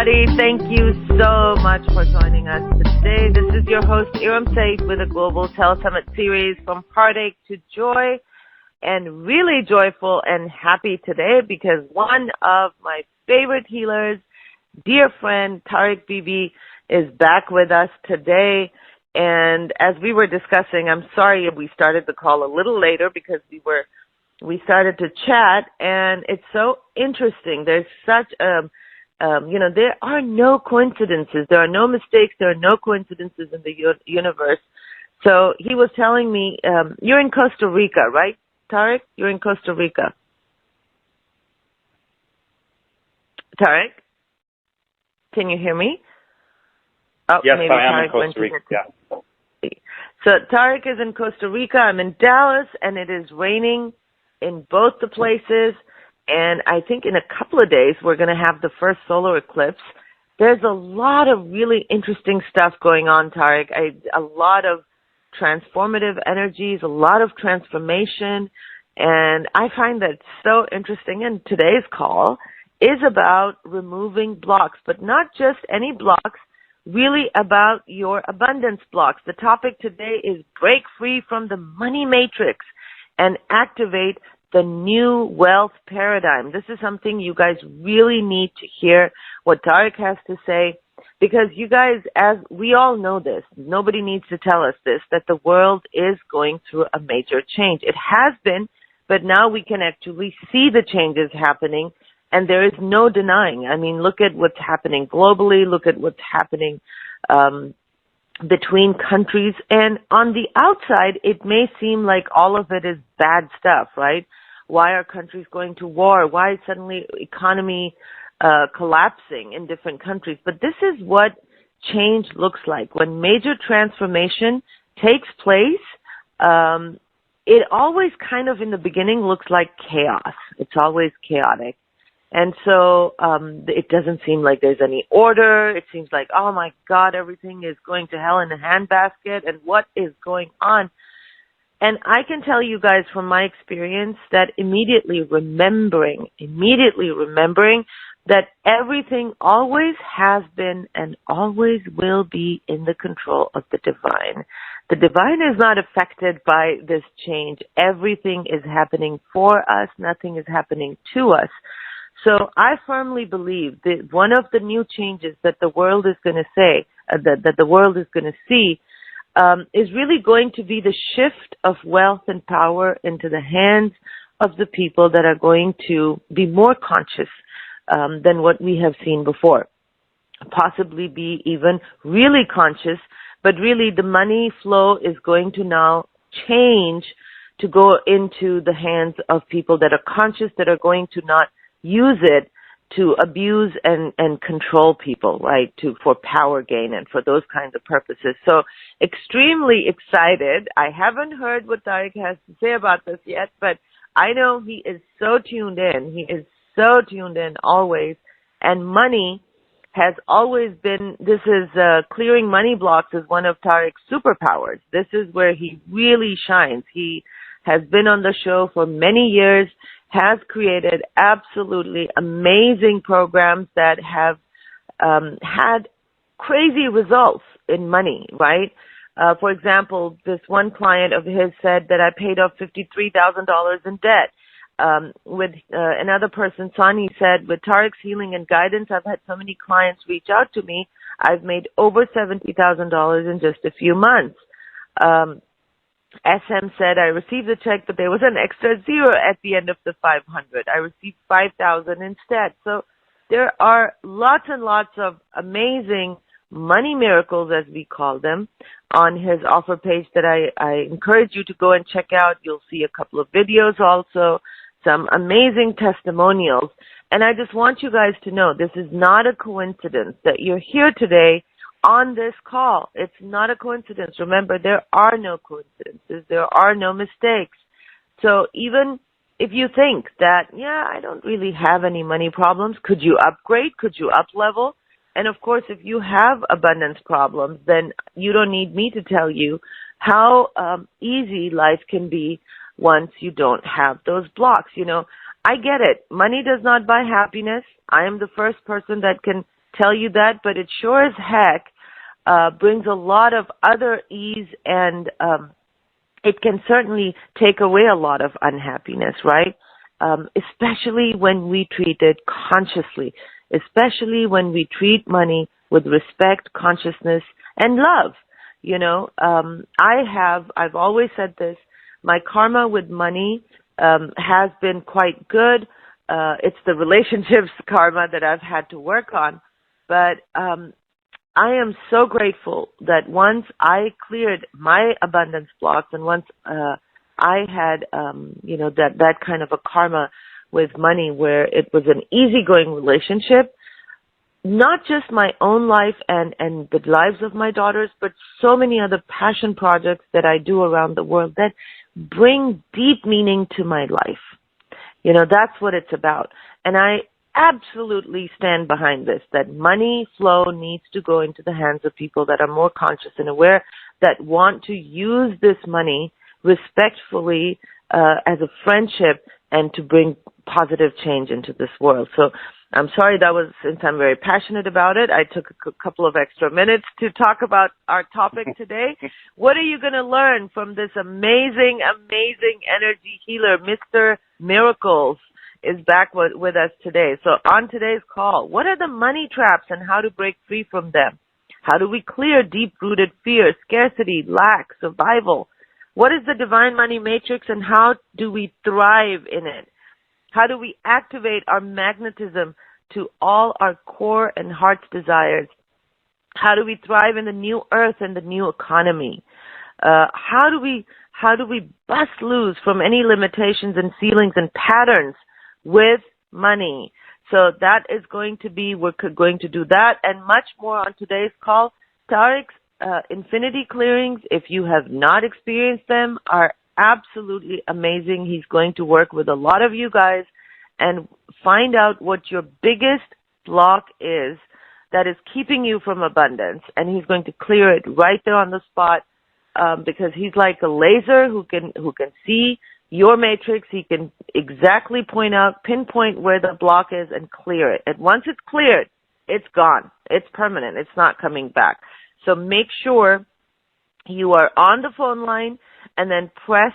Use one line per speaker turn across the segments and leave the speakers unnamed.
everybody. Thank you so much for joining us today. This is your host, Eram Saeed, with a Global Telesummit series from heartache to joy, and really joyful and happy today because one of my favorite healers, dear friend Tariq Bibi, is back with us today. And as we were discussing, I'm sorry we started the call a little later because we started to chat, and it's so interesting. There's such there are no coincidences. There are no mistakes. There are no coincidences in the universe. So he was telling me, you're in Costa Rica, right, Tariq? You're in Costa Rica. Tariq? Can you hear me? Oh,
yes,
maybe
I am
Tariq
in Costa Rica. Yeah.
So Tariq is in Costa Rica. I'm in Dallas, and it is raining in both the places. And I think in a couple of days, we're going to have the first solar eclipse. There's a lot of really interesting stuff going on, Tariq. A lot of transformative energies, a lot of transformation. And I find that so interesting. And today's call is about removing blocks, but not just any blocks, really about your abundance blocks. The topic today is break free from the money matrix and activate the new wealth paradigm. This is something you guys really need to hear what Tariq has to say, because you guys, as we all know this, nobody needs to tell us this, that the world is going through a major change. It has been, but now we can actually see the changes happening, and there is no denying. I mean, look at what's happening globally, look at what's happening between countries, and on the outside, it may seem like all of it is bad stuff, right? Why are countries going to war? Why is suddenly economy collapsing in different countries? But this is what change looks like. When major transformation takes place, it always kind of in the beginning looks like chaos. It's always chaotic. And so it doesn't seem like there's any order. It seems like, oh my God, everything is going to hell in a handbasket, and what is going on? And I can tell you guys from my experience that immediately remembering that everything always has been and always will be in the control of the divine. The divine is not affected by this change. Everything is happening for us. Nothing is happening to us. So I firmly believe that one of the new changes that the world is going to say, that the world is going to see, is really going to be the shift of wealth and power into the hands of the people that are going to be more conscious than what we have seen before. Possibly be even really conscious, but really the money flow is going to now change to go into the hands of people that are conscious, that are going to not use it to abuse and control people, right, for power gain and for those kinds of purposes. So extremely excited. I haven't heard what Tariq has to say about this yet, but I know he is so tuned in. He is so tuned in always. And money has always been, clearing money blocks is one of Tariq's superpowers. This is where he really shines. He has been on the show for many years, has created absolutely amazing programs that have had crazy results in money, right? For example, this one client of his said that I paid off $53,000 in debt. With another person, Sani, said, with Tariq's healing and guidance, I've had so many clients reach out to me. I've made over $70,000 in just a few months. SM said, I received the check, but there was an extra zero at the end of the 500. I received 5,000 instead. So there are lots and lots of amazing money miracles, as we call them, on his offer page that I encourage you to go and check out. You'll see a couple of videos also, some amazing testimonials. And I just want you guys to know this is not a coincidence that you're here today on this call. It's not a coincidence. Remember, there are no coincidences. There are no mistakes. So even if you think that, I don't really have any money problems, could you upgrade? Could you up level? And of course, if you have abundance problems, then you don't need me to tell you how easy life can be once you don't have those blocks. I get it. Money does not buy happiness. I am the first person that can tell you that, but it sure as heck brings a lot of other ease, and it can certainly take away a lot of unhappiness, right? Especially when we treat it consciously, especially when we treat money with respect, consciousness, and love. You know, I've always said this, my karma with money has been quite good. It's the relationships karma that I've had to work on. But I am so grateful that once I cleared my abundance blocks, and once I had, that kind of a karma with money where it was an easygoing relationship, not just my own life and the lives of my daughters, but so many other passion projects that I do around the world that bring deep meaning to my life. You know, that's what it's about. And I absolutely stand behind this, that money flow needs to go into the hands of people that are more conscious and aware, that want to use this money respectfully as a friendship and to bring positive change into this world. So I'm sorry since I'm very passionate about it, I took a couple of extra minutes to talk about our topic today. What are you going to learn from this amazing, amazing energy healer? Mr. Miracles is back with us today. So on today's call, what are the money traps and how to break free from them? How do we clear deep-rooted fear, scarcity, lack, survival? What is the divine money matrix and how do we thrive in it? How do we activate our magnetism to all our core and heart's desires? How do we thrive in the new earth and the new economy? How do we bust loose from any limitations and ceilings and patterns with money? So that is we're going to do that and much more on today's call. Tariq's infinity clearings, if you have not experienced them, are absolutely amazing. He's going to work with a lot of you guys and find out what your biggest block is that is keeping you from abundance. And he's going to clear it right there on the spot because he's like a laser who can see your matrix. He can exactly pinpoint where the block is and clear it. And once it's cleared, it's gone. It's permanent. It's not coming back. So make sure you are on the phone line and then press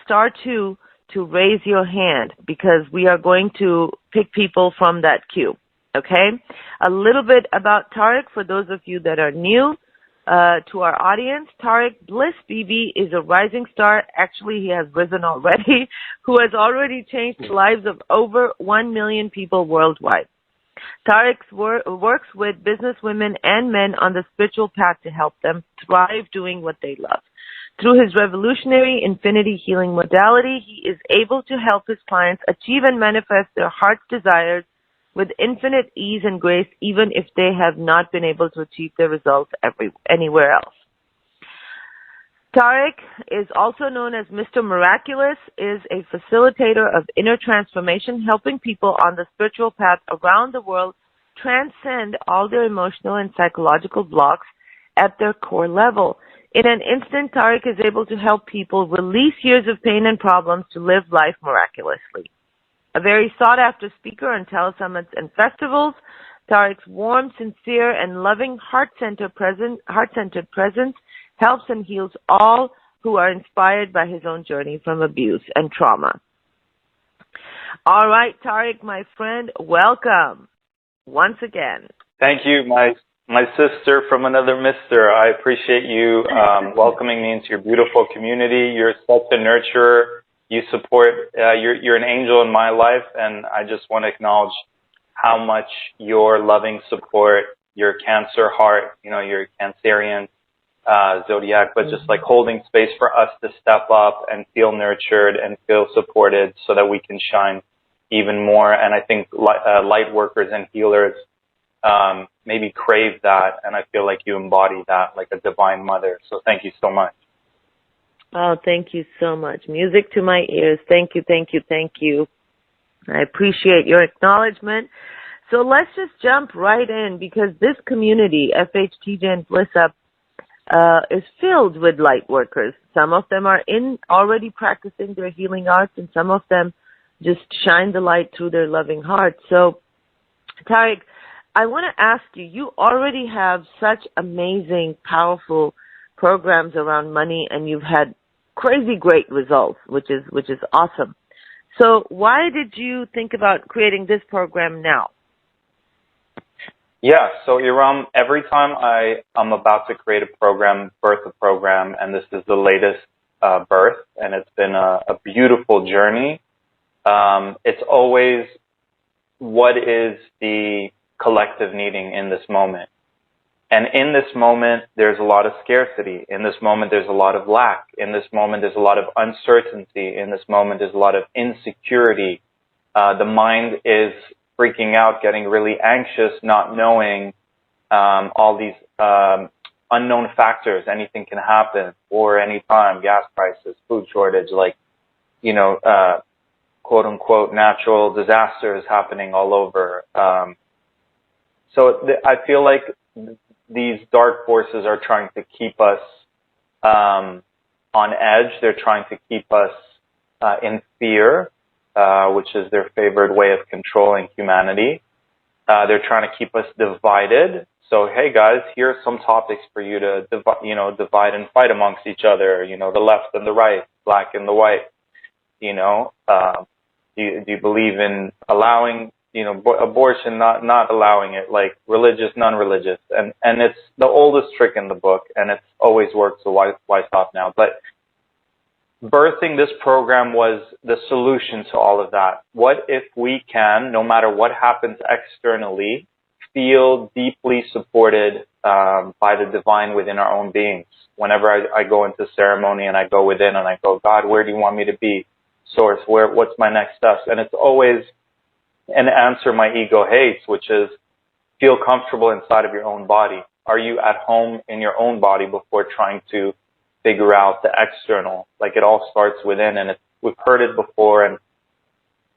star 2 to raise your hand because we are going to pick people from that queue. Okay? A little bit about Tariq for those of you that are new to our audience. Tariq Bliss BB is a rising star. Actually, he has risen already, who has already changed the lives of over 1 million people worldwide. Tariq works with business women and men on the spiritual path to help them thrive doing what they love. Through his revolutionary infinity healing modality, he is able to help his clients achieve and manifest their heart's desires with infinite ease and grace, even if they have not been able to achieve their results anywhere else. Tariq is also known as Mr. Miraculous, is a facilitator of inner transformation, helping people on the spiritual path around the world transcend all their emotional and psychological blocks at their core level. In an instant, Tariq is able to help people release years of pain and problems to live life miraculously. A very sought-after speaker on telesummits and festivals, Tariq's warm, sincere, and loving heart-centered presence helps and heals all who are inspired by his own journey from abuse and trauma. All right, Tariq, my friend, welcome once again.
Thank you, my sister from another mister. I appreciate you welcoming me into your beautiful community. You're such a nurturer. You support, you're an angel in my life, and I just want to acknowledge how much your loving support, your Cancer heart, your Cancerian zodiac, but just like holding space for us to step up and feel nurtured and feel supported so that we can shine even more. And I think light workers and healers maybe crave that, and I feel like you embody that like a divine mother. So thank you so much.
Oh, thank you so much. Music to my ears. Thank you, thank you, thank you. I appreciate your acknowledgement. So let's just jump right in because this community, FHTJ and Bliss Up, is filled with light workers. Some of them are already practicing their healing arts, and some of them just shine the light through their loving hearts. So, Tariq, I want to ask you, you already have such amazing, powerful programs around money, and you've had crazy great results, which is awesome. So why did you think about creating this program now?
Yeah, so Eram, every time I'm about to create a program, birth a program, and this is the latest birth, and it's been a beautiful journey. It's always, what is the collective needing in this moment? And in this moment, there's a lot of scarcity. In this moment, there's a lot of lack. In this moment, there's a lot of uncertainty. In this moment, there's a lot of insecurity. The mind is freaking out, getting really anxious, not knowing all these unknown factors. Anything can happen, or anytime, gas prices, food shortage, like, quote unquote, natural disasters happening all over. So I feel like these dark forces are trying to keep us on edge. They're trying to keep us in fear, which is their favorite way of controlling humanity. They're trying to keep us divided. So, hey guys, here are some topics for you to divide and fight amongst each other. The left and the right, black and the white. Do you believe in allowing, abortion, not allowing it, like religious, non-religious? And it's the oldest trick in the book, and it's always worked, so why stop now? But birthing this program was the solution to all of that. What if we can, no matter what happens externally, feel deeply supported by the divine within our own beings? Whenever I go into ceremony and I go within and I go, God, where do you want me to be? Source, what's my next steps? And it's always an answer my ego hates, which is feel comfortable inside of your own body. Are you at home in your own body before trying to figure out the external? Like, it all starts within, and we've heard it before, and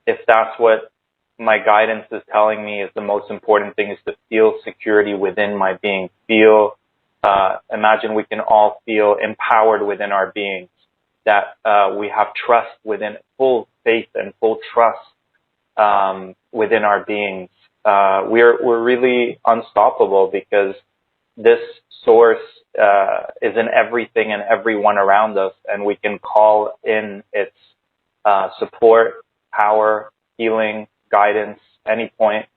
if that's what my guidance is telling me is the most important thing, is to feel security within my being. Imagine we can all feel empowered within our beings, that we have trust within, full faith and full trust within our beings. We're really unstoppable because this source is in everything and everyone around us, and we can call in its support, power, healing, guidance, any point.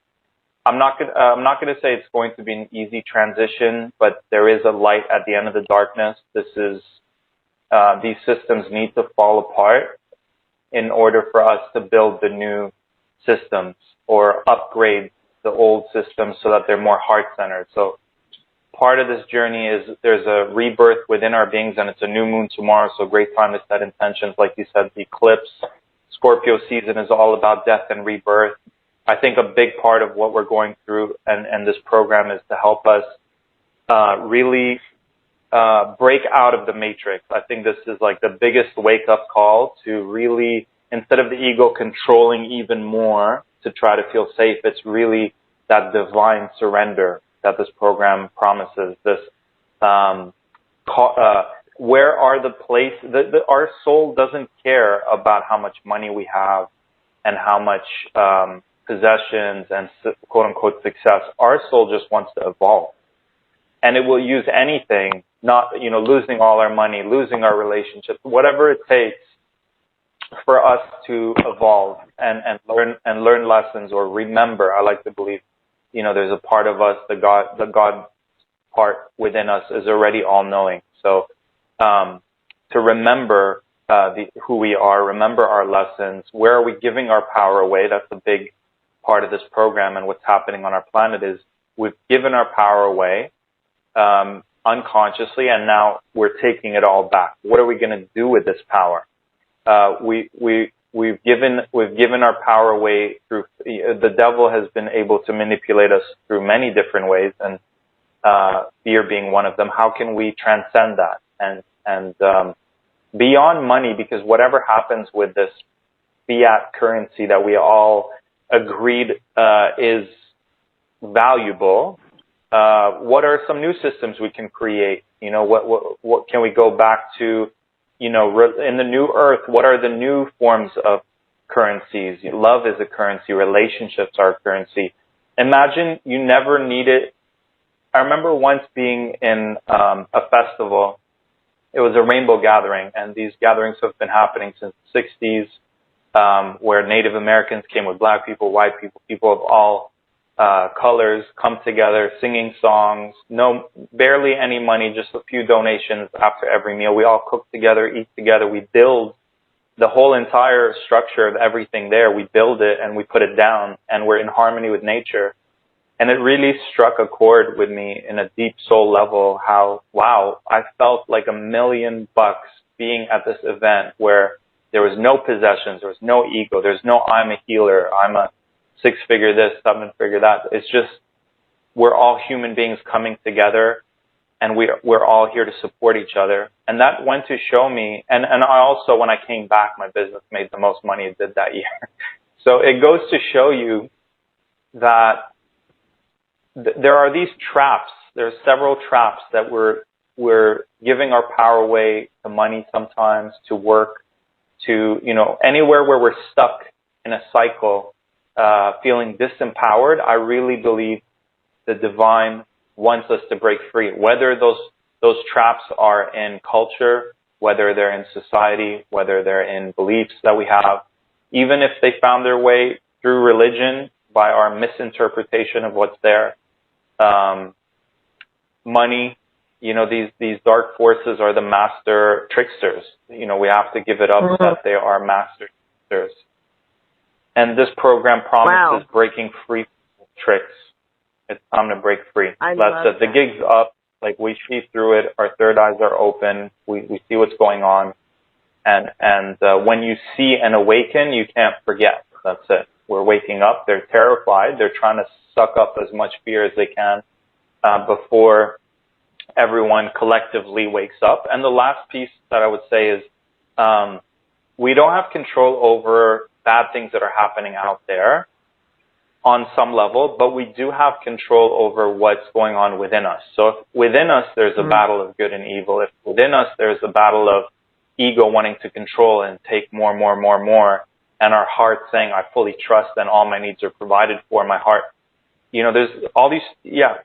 I'm not gonna say it's going to be an easy transition, but there is a light at the end of the darkness. These systems need to fall apart in order for us to build the new systems, or upgrade the old systems so that they're more heart-centered. So part of this journey is there's a rebirth within our beings, and it's a new moon tomorrow, so great time to set intentions. Like you said, the eclipse, Scorpio season is all about death and rebirth. I think a big part of what we're going through and this program is to help us really break out of the matrix. I think this is like the biggest wake-up call to really, instead of the ego controlling even more to try to feel safe, it's really that divine surrender that this program promises. This, where are the places, our soul doesn't care about how much money we have and how much possessions and quote-unquote success. Our soul just wants to evolve. And it will use anything, not, losing all our money, losing our relationships, whatever it takes for us to evolve and learn lessons, or remember. I like to believe, there's a part of us, the God part within us is already all-knowing. So to remember who we are, remember our lessons. Where are we giving our power away? That's a big part of this program, and what's happening on our planet is we've given our power away unconsciously, and now we're taking it all back. What are we going to do with this power? We've given our power away through, the devil has been able to manipulate us through many different ways, and fear being one of them. How can we transcend that and beyond money? Because whatever happens with this fiat currency that we all agreed is valuable, what are some new systems we can create? What can we go back to? In the new earth, what are the new forms of currencies? Love is a currency. Relationships are a currency. imagine you never needed. I remember once being in a festival. It was a rainbow gathering, and these gatherings have been happening since the 60s, where Native Americans came with black people, white people, people of all colors come together, singing songs, barely any money, just a few donations after every meal. We all cook together, eat together. We build the whole entire structure of everything there. We build it and we put it down, and we're in harmony with nature. And it really struck a chord with me in a deep soul level how, wow, I felt like $1 million being at this event where there was no possessions, there was no ego, there's no I'm a healer, I'm a 6-figure this, 7-figure that. It's just we're all human beings coming together, and we're all here to support each other. And that went to show me, and I also, when I came back, my business made the most money it did that year. So it goes to show you that there are these traps. There are several traps that we're giving our power away to money sometimes, to work, to, anywhere where we're stuck in a cycle, feeling disempowered. I really believe the divine wants us to break free, whether those traps are in culture, whether they're in society, whether they're in beliefs that we have, even if they found their way through religion by our misinterpretation of what's there. Money, these dark forces are the master tricksters. We have to give it up that they are master tricksters. And this program promises breaking free from tricks. It's time to break free. That's it. The gig's up. Like, we see through it. Our third eyes are open. We see what's going on. And when you see and awaken, you can't forget. That's it. We're waking up. They're terrified. They're trying to suck up as much fear as they can before everyone collectively wakes up. And the last piece that I would say is we don't have control over bad things that are happening out there on some level, but we do have control over what's going on within us. So if within us there's a battle of good and evil, if within us there's a battle of ego wanting to control and take more, and our heart saying, I fully trust and all my needs are provided for, my heart, there's all these,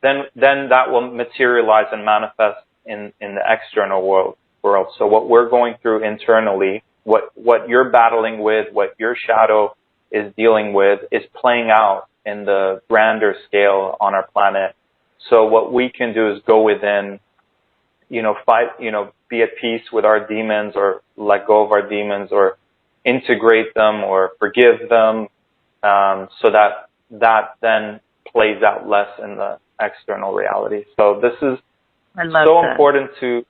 then that will materialize and manifest in the external world. So what we're going through internally, what you're battling with, what your shadow is dealing with, is playing out in the grander scale on our planet. So what we can do is go within, fight, be at peace with our demons, or let go of our demons, or integrate them, or forgive them, so that then plays out less in the external reality. So this is so important to,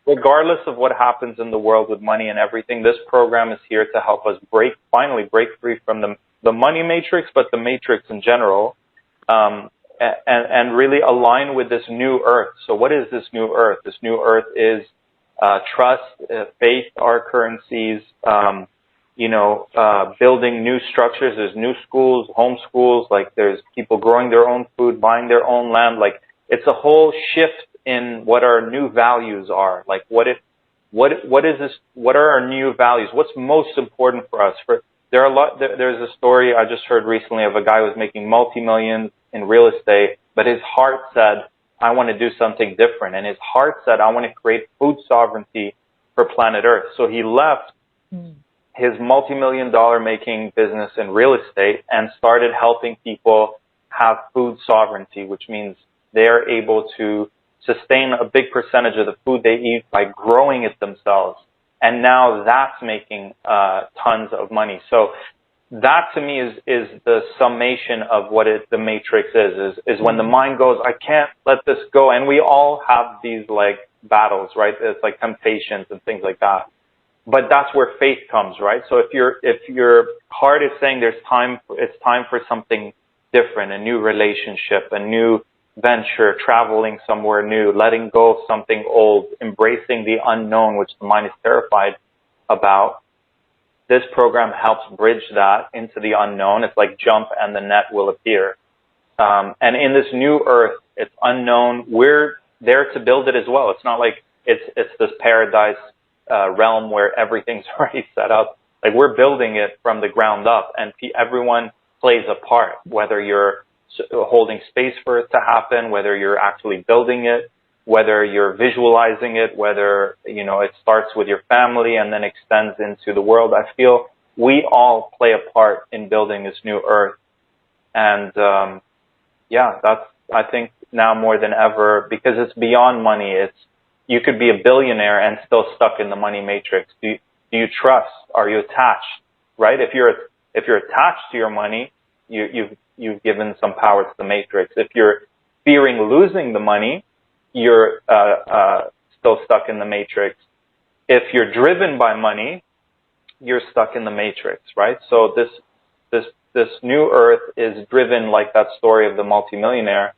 regardless of what happens in the world with money and everything, this program is here to help us finally break free from the money matrix, but the matrix in general, and really align with this new earth. So what is this new earth? This new earth is trust, faith, our currencies, building new structures. There's new schools, home schools, like there's people growing their own food, buying their own land. Like, it's a whole shift in what our new values are. Like, what is this? What are our new values? What's most important for us? There's a story I just heard recently of a guy who was making multi-millions in real estate, but his heart said, I want to do something different. And his heart said, I want to create food sovereignty for planet Earth. So he left his multi-million-dollar making business in real estate and started helping people have food sovereignty, which means they're able to sustain a big percentage of the food they eat by growing it themselves. And now that's making tons of money. So that, to me, is the summation of what the matrix is when the mind goes, I can't let this go. And we all have these like battles, right? It's like temptations and things like that. But that's where faith comes, right? So if your heart is saying it's time for something different, a new relationship, a new venture, traveling somewhere new, letting go of something old, embracing the unknown, which the mind is terrified about, this program helps bridge that into the unknown. It's like jump and the net will appear. And in this new earth, it's unknown. We're there to build it as well. It's not like it's this paradise realm where everything's already set up. Like, we're building it from the ground up, and everyone plays a part, whether you're holding space for it to happen, whether you're actually building it, whether you're visualizing it, whether, it starts with your family and then extends into the world. I feel we all play a part in building this new earth. And, that's, I think now more than ever, because it's beyond money. You could be a billionaire and still stuck in the money matrix. Do you trust? Are you attached? Right? If you're attached to your money, you've given some power to the matrix. If you're fearing losing the money, you're still stuck in the matrix. If you're driven by money, you're stuck in the matrix, right? So this new earth is driven like that story of the multimillionaire.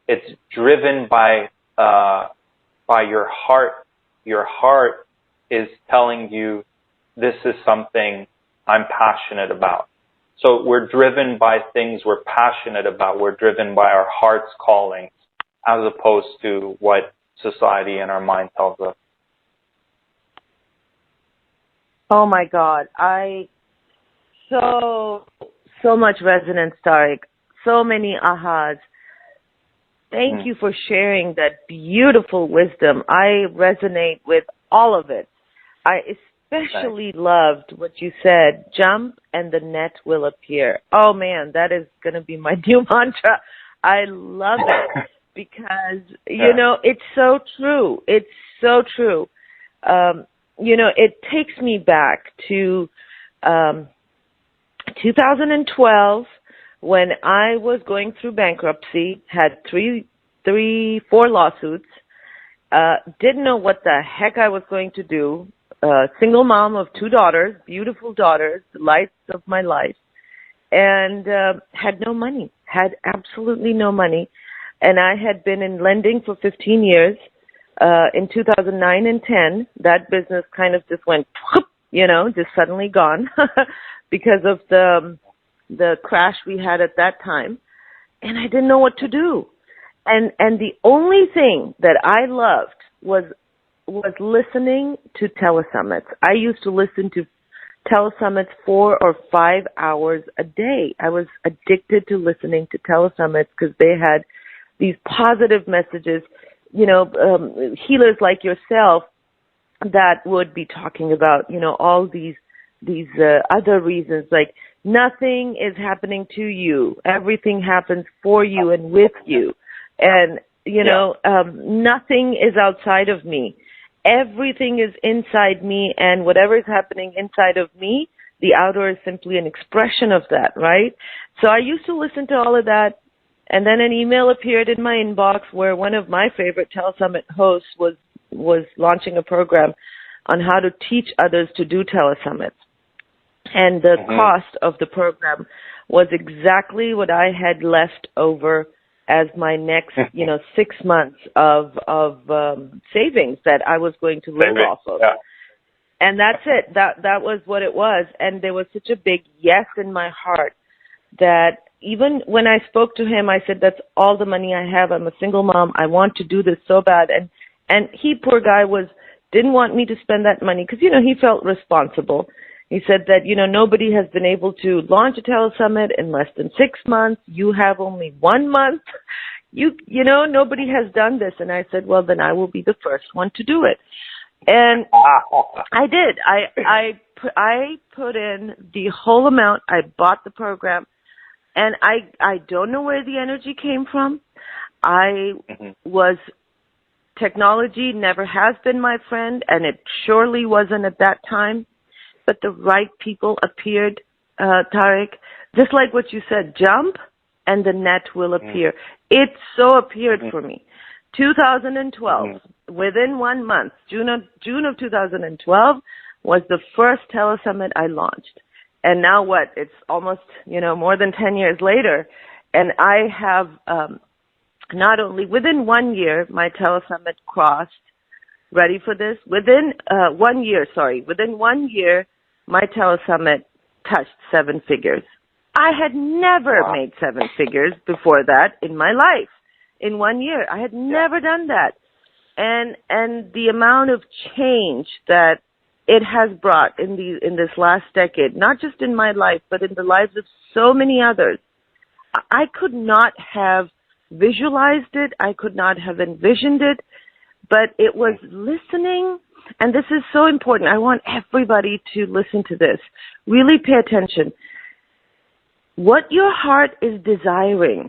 It's driven by your heart. Your heart is telling you, this is something I'm passionate about. So we're driven by things we're passionate about. We're driven by our heart's calling, as opposed to what society and our mind tells us.
Oh my God. So much resonance, Tariq. So many ahas. Thank you for sharing that beautiful wisdom. I resonate with all of it. I especially loved what you said, jump and the net will appear. Oh man, that is going to be my new mantra. I love it because, it's so true. It's so true. It takes me back to 2012 when I was going through bankruptcy, had 4 lawsuits, didn't know what the heck I was going to do. Single mom of 2 daughters, beautiful daughters, the lights of my life, and had no money, had absolutely no money. And I had been in lending for 15 years. In 2009 and 10, that business kind of just went, just suddenly gone because of the crash we had at that time. And I didn't know what to do. And the only thing that I loved was listening to telesummits. I used to listen to telesummits 4 or 5 hours a day. I was addicted to listening to telesummits because they had these positive messages, healers like yourself that would be talking about, all these other reasons, like nothing is happening to you. Everything happens for you and with you. And, nothing is outside of me. Everything is inside me, and whatever is happening inside of me, the outer is simply an expression of that, right? So I used to listen to all of that, and then an email appeared in my inbox where one of my favorite telesummit hosts was launching a program on how to teach others to do telesummits. And the cost of the program was exactly what I had left over as my next, 6 months of savings that I was going to live off of. Yeah. And that's it. That was what it was. And there was such a big yes in my heart that even when I spoke to him, I said, that's all the money I have. I'm a single mom. I want to do this so bad. And he, poor guy, didn't want me to spend that money because, he felt responsible. He said that, nobody has been able to launch a telesummit in less than 6 months. You have only 1 month. Nobody has done this. And I said, well, then I will be the first one to do it. And I did. I put in the whole amount. I bought the program. And I don't know where the energy came from. Technology never has been my friend, and it surely wasn't at that time. But the right people appeared, Tariq. Just like what you said, jump and the net will appear. It so appeared for me. 2012, within 1 month, June of 2012, was the first telesummit I launched. And now what? It's almost, more than 10 years later. And I have not only within 1 year, my telesummit crossed, ready for this? Within 1 year, my telesummit touched 7 figures. I had never made 7 figures before that in my life. In 1 year, I had never done that. And the amount of change that it has brought in this last decade, not just in my life, but in the lives of so many others, I could not have visualized it. I could not have envisioned it, but it was listening. And this is so important. I want everybody to listen to this. Really pay attention. What your heart is desiring,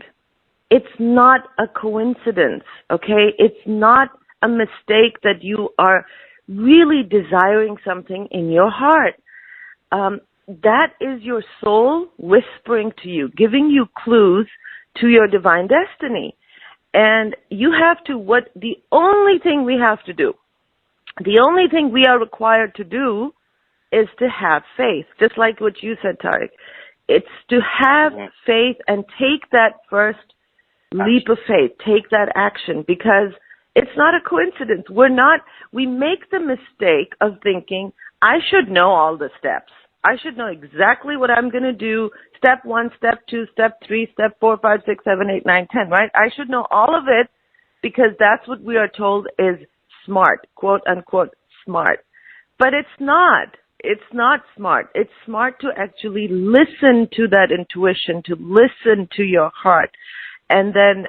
it's not a coincidence, okay? It's not a mistake that you are really desiring something in your heart. That is your soul whispering to you, giving you clues to your divine destiny. And you have to, the only thing we have to do, the only thing we are required to do is to have faith, just like what you said, Tariq. It's to have faith and take that first leap of faith, take that action, because it's not a coincidence. We make the mistake of thinking, I should know all the steps. I should know exactly what I'm going to do. Step 1, step 2, step 3, step 4, 5, 6, 7, 8, 9, 10, right? I should know all of it because that's what we are told is smart, quote unquote smart. But it's not. It's not smart. It's smart to actually listen to that intuition, to listen to your heart, and then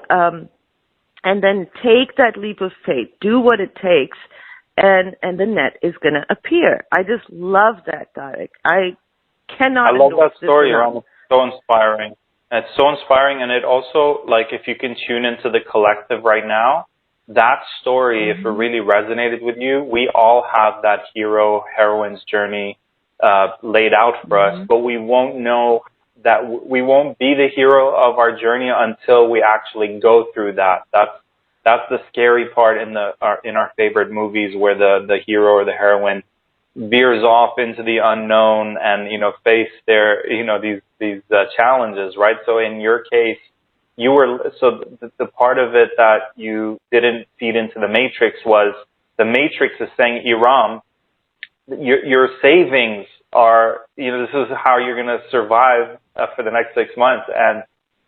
take that leap of faith. Do what it takes. And the net is going to appear. I just love that, Tariq. I love
that story. It's so inspiring. It's so inspiring, and it also, like, if you can tune into the collective right now, that story, if it really resonated with you, we all have that hero, heroine's journey laid out for us, but we won't know that we won't be the hero of our journey until we actually go through that. That's the scary part in our favorite movies, where the hero or the heroine veers off into the unknown and, face their, these challenges, right? So in your case, the part of it that you didn't feed into the matrix was, the matrix is saying, Eram, your savings are, this is how you're going to survive for the next 6 months. And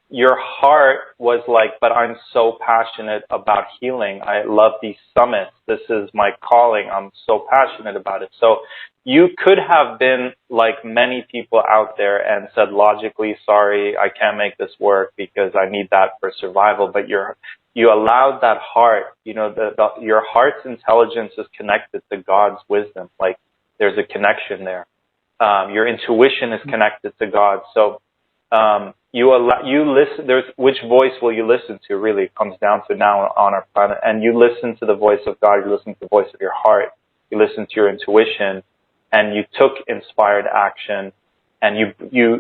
your heart was like, but I'm so passionate about healing. I love these summits. This is my calling. I'm so passionate about it. So you could have been like many people out there and said logically, sorry, I can't make this work because I need that for survival. But you allowed that heart, your heart's intelligence is connected to God's wisdom. Like, there's there's a connection there. Your intuition is connected to God. So you listen. Which voice will you listen to? Really, it comes down to now on our planet. And you listen to the voice of God. You listen to the voice of your heart. You listen to your intuition, and you took inspired action. And you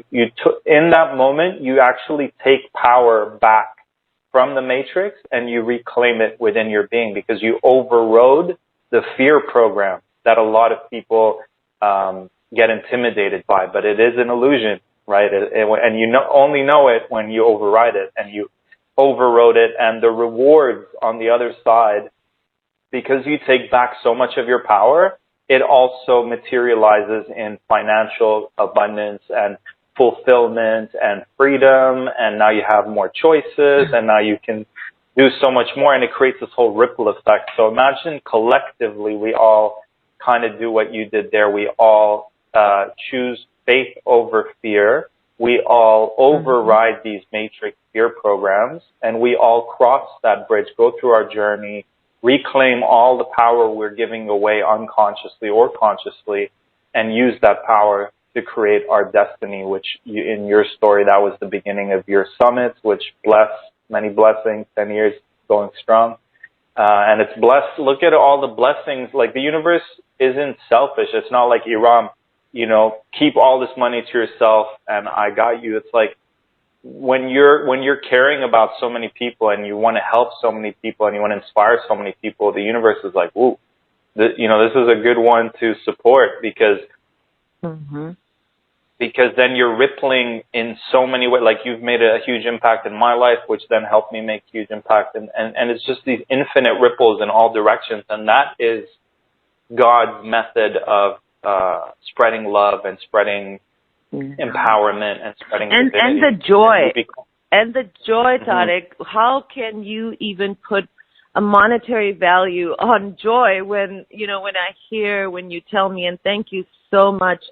took, in that moment, you actually take power back from the matrix and you reclaim it within your being, because you overrode the fear program that a lot of people get intimidated by. But it is an illusion, right? And you only know it when you override it, and you overrode it. And the rewards on the other side, because you take back so much of your power, it also materializes in financial abundance and fulfillment and freedom. And now you have more choices, and now you can do so much more, and it creates this whole ripple effect. So imagine collectively we all kind of do what you did there. We all choose faith over fear. We all override these matrix fear programs, and we all cross that bridge, go through our journey, reclaim all the power we're giving away unconsciously or consciously, and use that power to create our destiny, which in your story, that was the beginning of your summits, which many blessings, 10 years going strong. And it's blessed. Look at all the blessings. Like, the universe isn't selfish. It's not like, Eram, keep all this money to yourself and I got you. It's like, when you're caring about so many people and you want to help so many people and you want to inspire so many people, the universe is like, ooh, this is a good one to support, because then you're rippling in so many ways. Like, you've made a huge impact in my life, which then helped me make huge impact. And it's just these infinite ripples in all directions. And that is God's method of spreading love and spreading empowerment and spreading
and the joy, Tariq. How can you even put a monetary value on joy when you tell me, and thank you so much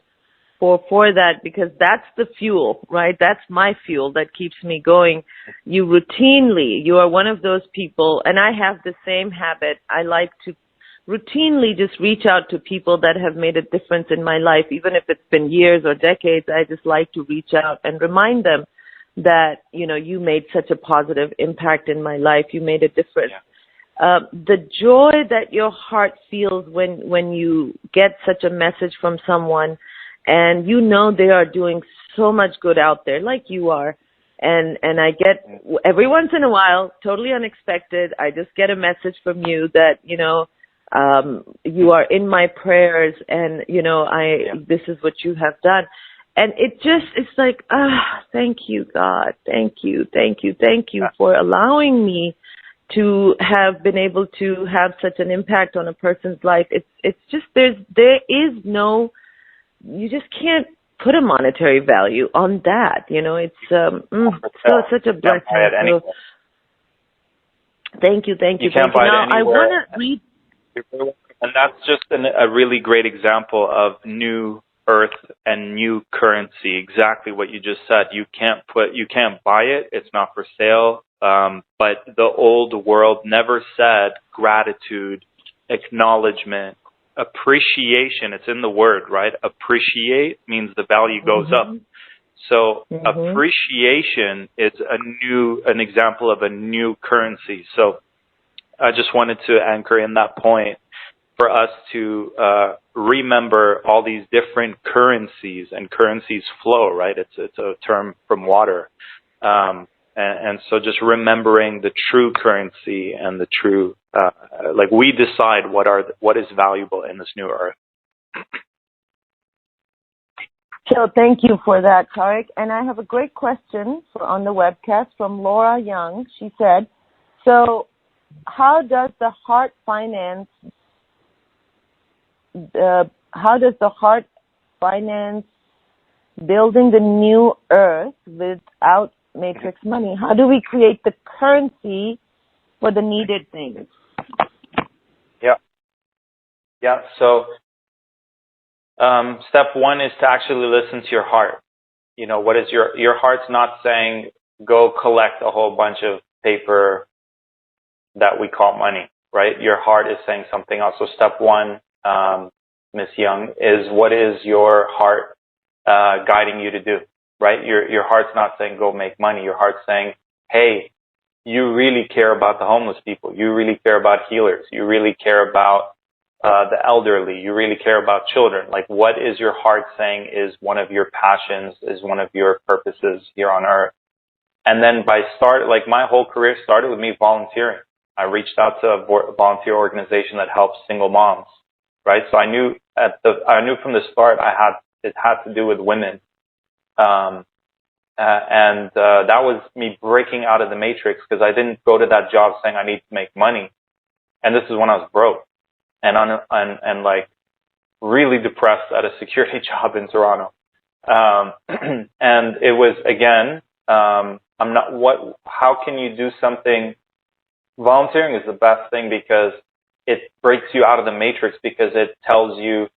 for that, because that's the fuel, right? That's my fuel that keeps me going. You are one of those people, and I have the same habit. I like to routinely just reach out to people that have made a difference in my life, even if it's been years or decades. I just like to reach out and remind them that, you made such a positive impact in my life. You made a difference. The joy that your heart feels when you get such a message from someone and they are doing so much good out there like you are. And I get every once in a while, totally unexpected, I just get a message from you that, you are in my prayers and, this is what you have done. And it's like, thank you, God. Thank you for allowing me to have been able to have such an impact on a person's life. It's just, you just can't put a monetary value on that. It's such a blessing. So, thank you.
You can't buy it anywhere.
I want to read.
And that's just a really great example of new earth and new currency. Exactly what you just said. You can't buy it. It's not for sale. But the old world never said gratitude, acknowledgement, appreciation. It's in the word, right? Appreciate means the value goes up. So appreciation is an example of a new currency. So I just wanted to anchor in that point for us to remember all these different currencies, and currencies flow, right? It's a term from water. And so just remembering the true currency and the true, we decide what is valuable in this new earth.
So thank you for that, Tariq. And I have a great question on the webcast from Laura Young. She said, so how does the heart finance building the new earth without matrix money? How do we create the currency for the needed things?
Yeah. So step one is to actually listen to your heart. What is your heart's not saying go collect a whole bunch of paper that we call money, right? Your heart is saying something else. So step one, Miss Young, is what is your heart guiding you to do, right? Your heart's not saying go make money. Your heart's saying, hey, you really care about the homeless people. You really care about healers. You really care about the elderly. You really care about children. Like, what is your heart saying is one of your passions, is one of your purposes here on earth? And then my whole career started with me volunteering. I reached out to a volunteer organization that helps single moms, right? So I knew from the start it had to do with women. And that was me breaking out of the matrix, because I didn't go to that job saying I need to make money. And this is when I was broke and really depressed at a security job in Toronto. And it was, again, how can you do something? Volunteering is the best thing because it breaks you out of the matrix, because it tells you,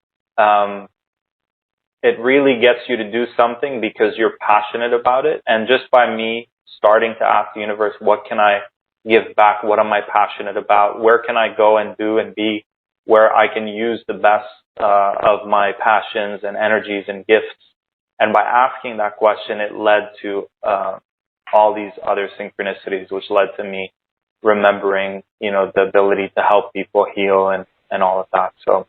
it really gets you to do something because you're passionate about it. And just by me starting to ask the universe, what can I give back? What am I passionate about? Where can I go and do and be where I can use the best of my passions and energies and gifts? And by asking that question, it led to all these other synchronicities, which led to me remembering, the ability to help people heal and all of that. So,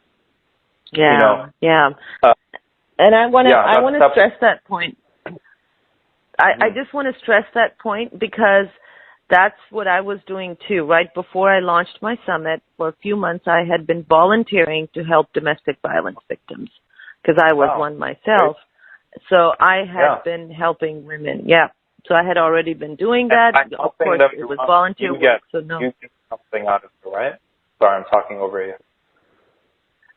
and I want to stress that point. I just want to stress that point, because that's what I was doing too. Right before I launched my summit, for a few months, I had been volunteering to help domestic violence victims, because I was one myself. So I had been helping women. Yeah. So I had already been doing that. Of course, it was volunteer work. So no. You get something out of it, right? Sorry, I'm talking over you.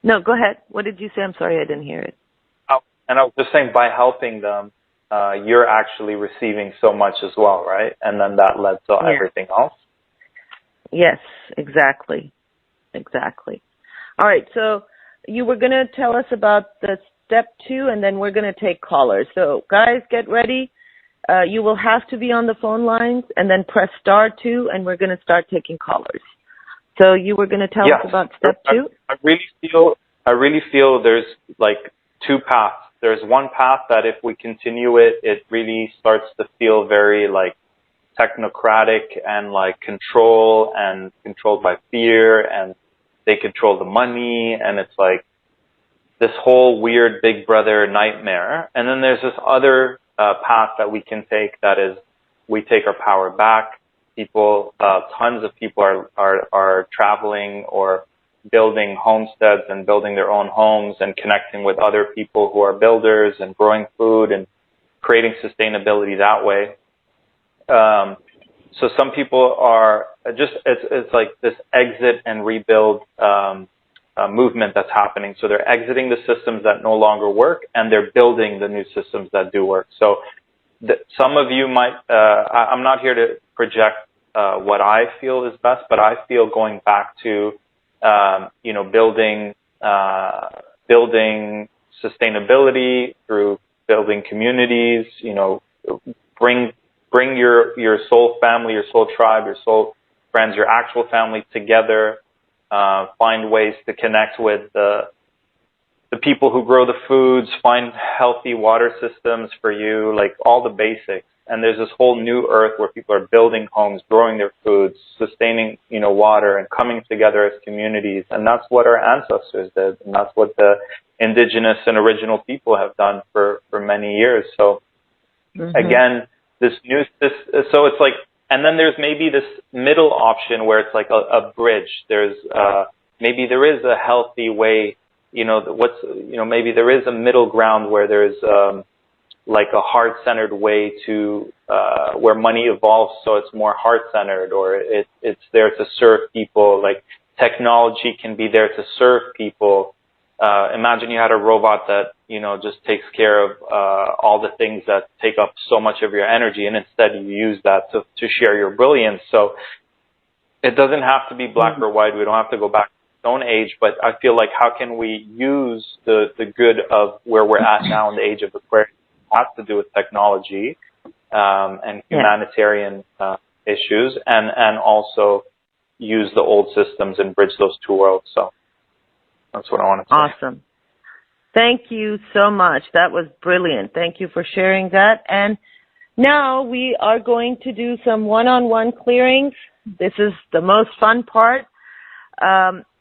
No, go ahead. What did you say? I'm sorry, I didn't hear it.
And I was just saying, by helping them, you're actually receiving so much as well, right? And then that led to everything else.
Yes, exactly. All right, so you were going to tell us about the step 2, and then we're going to take callers. So, guys, get ready. You will have to be on the phone lines, and then press star 2, and we're going to start taking callers. So you were going to tell us about step 2?
I really feel there's like 2 paths. There's one path that if we continue it, it really starts to feel very like technocratic and like controlled by fear, and they control the money, and it's like this whole weird Big Brother nightmare. And then there's this other path that we can take, that is, we take our power back. People, tons of people are traveling or building homesteads and building their own homes and connecting with other people who are builders and growing food and creating sustainability that way. So some people are just, it's like this exit and rebuild movement that's happening. So they're exiting the systems that no longer work, and they're building the new systems that do work. So some of you might, I'm not here to project what I feel is best, but I feel going back to, building sustainability through building communities, bring your soul family, your soul tribe, your soul friends, your actual family together. Find ways to connect with the people who grow the foods, find healthy water systems for you, like all the basics. And there's this whole new earth where people are building homes, growing their foods, sustaining, water, and coming together as communities. And that's what our ancestors did. And that's what the indigenous and original people have done for many years. So again, so it's like, and then there's maybe this middle option where it's like a bridge. There's, maybe there is a healthy way, maybe there is a middle ground where there's, like a heart-centered way to, where money evolves so it's more heart-centered, or it's there to serve people. Like technology can be there to serve people. Imagine you had a robot that, just takes care of all the things that take up so much of your energy, and instead you use that to share your brilliance. So it doesn't have to be black or white. We don't have to go back to the Stone Age, but I feel like how can we use the good of where we're at now in the age of Aquarius? It has to do with technology and humanitarian issues, and also use the old systems and bridge those 2 worlds. So that's what I want to say.
Awesome. Thank you so much. That was brilliant. Thank you for sharing that. And now we are going to do some one-on-one clearings. This is the most fun part.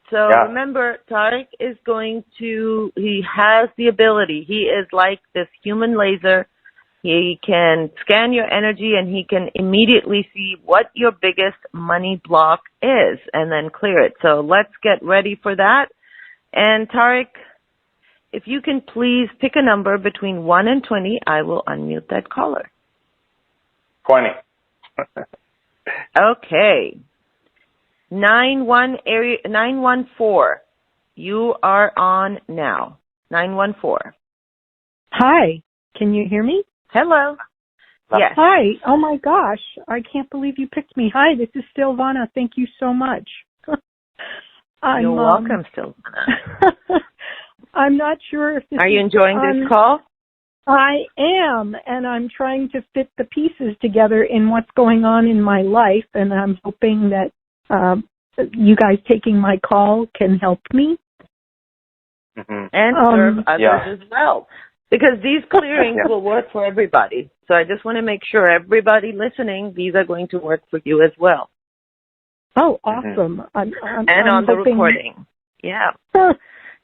Remember, Tariq is he has the ability. He is like this human laser. He can scan your energy, and he can immediately see what your biggest money block is and then clear it. So let's get ready for that. And Tariq, if you can please pick a number between 1 and 20, I will unmute that caller.
20.
Okay. 914. You are on now. 914.
Hi. Can you hear me?
Hello. Yes.
Hi. Oh my gosh. I can't believe you picked me. Hi, this is Silvana. Thank you so much.
You're welcome, Silvana.
I'm not sure if this
Are you enjoying this call?
I am, and I'm trying to fit the pieces together in what's going on in my life, and I'm hoping that you guys taking my call can help me.
And serve others as well. Because these clearings will work for everybody. So I just want to make sure everybody listening, these are going to work for you as well.
Oh, awesome. I'm
on the recording. Yeah.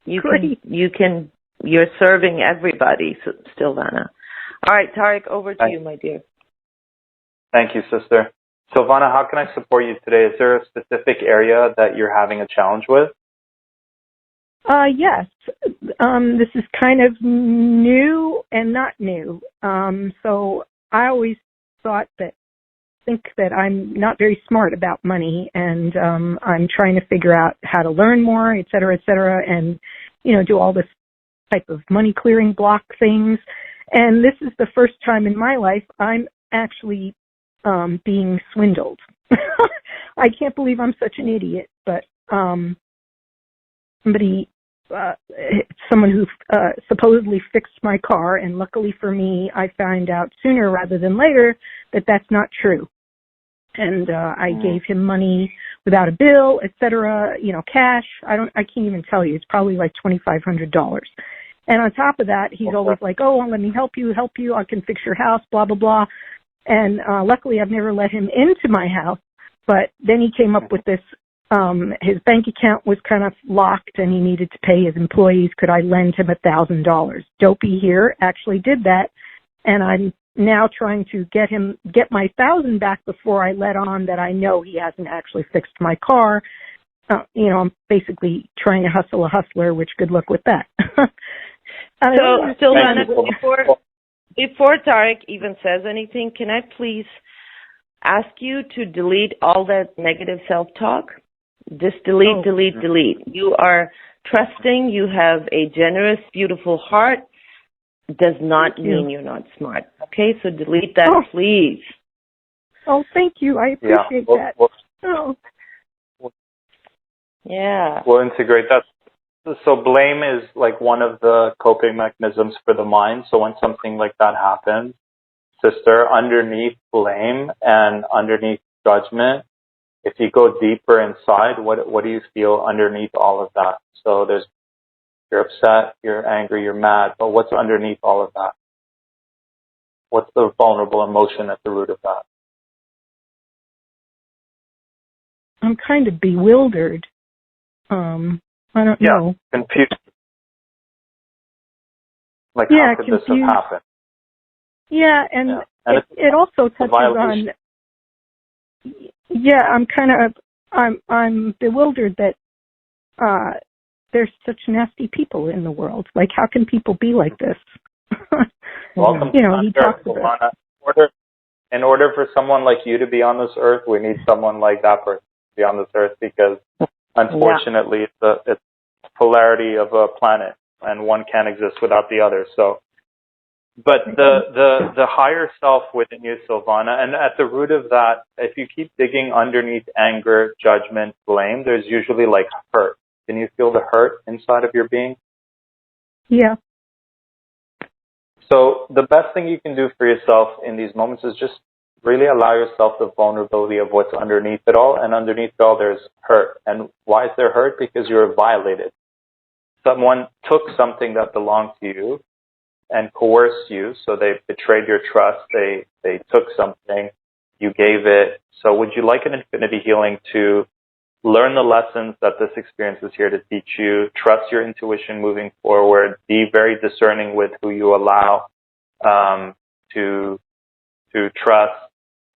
You're serving everybody, Silvana. All right, Tariq, over to you, my dear.
Thank you, sister. Silvana, how can I support you today? Is there a specific area that you're having a challenge with?
Yes. This is kind of new and not new. So I always think that I'm not very smart about money, and I'm trying to figure out how to learn more, et cetera, and, do all this type of money clearing block things. And this is the first time in my life I'm actually being swindled. I can't believe I'm such an idiot, but somebody someone who supposedly fixed my car, and luckily for me, I found out sooner rather than later that that's not true. And I gave him money without a bill, etc., cash. I can't even tell you. It's probably like $2,500. And on top of that, he's always like, "Oh, let me help you. I can fix your house, blah, blah, blah." And luckily, I've never let him into my house. But then he came up with this. His bank account was kind of locked, and he needed to pay his employees. Could I lend him $1,000? Dopey here actually did that, and I'm now trying to get my $1,000 back before I let on that I know he hasn't actually fixed my car. I'm basically trying to hustle a hustler, which good luck with that.
So Lana, before Tarek even says anything, can I please ask you to delete all that negative self-talk? Just delete. You are trusting. You have a generous, beautiful heart. Does not mean you're not smart. Okay, so delete that, please.
Oh, thank you. I appreciate that.
We'll integrate that. So blame is like one of the coping mechanisms for the mind. So when something like that happens, sister, underneath blame and underneath judgment, if you go deeper inside, what do you feel underneath all of that? So you're upset, you're angry, you're mad, but what's underneath all of that? What's the vulnerable emotion at the root of that?
I'm kind of bewildered. I don't know.
Confused. Like, how could this have happened?
Yeah, and it also touches on. Yeah, I'm bewildered that there's such nasty people in the world. Like, how can people be like this?
Welcome.
He talks about.
In order for someone like you to be on this earth, we need someone like that person to be on this earth, because unfortunately it's the polarity of a planet, and one can't exist without the other. So, but the higher self within you, Silvana, and at the root of that, if you keep digging underneath anger, judgment, blame, there's usually like hurt. Can you feel the hurt inside of your being?
Yeah.
So the best thing you can do for yourself in these moments is just really allow yourself the vulnerability of what's underneath it all. And underneath it all, there's hurt. And why is there hurt? Because you're violated. Someone took something that belonged to you and coerced you. So they betrayed your trust. They took something. You gave it. So would you like an infinity healing to learn the lessons that this experience is here to teach you, trust your intuition moving forward, be very discerning with who you allow to trust,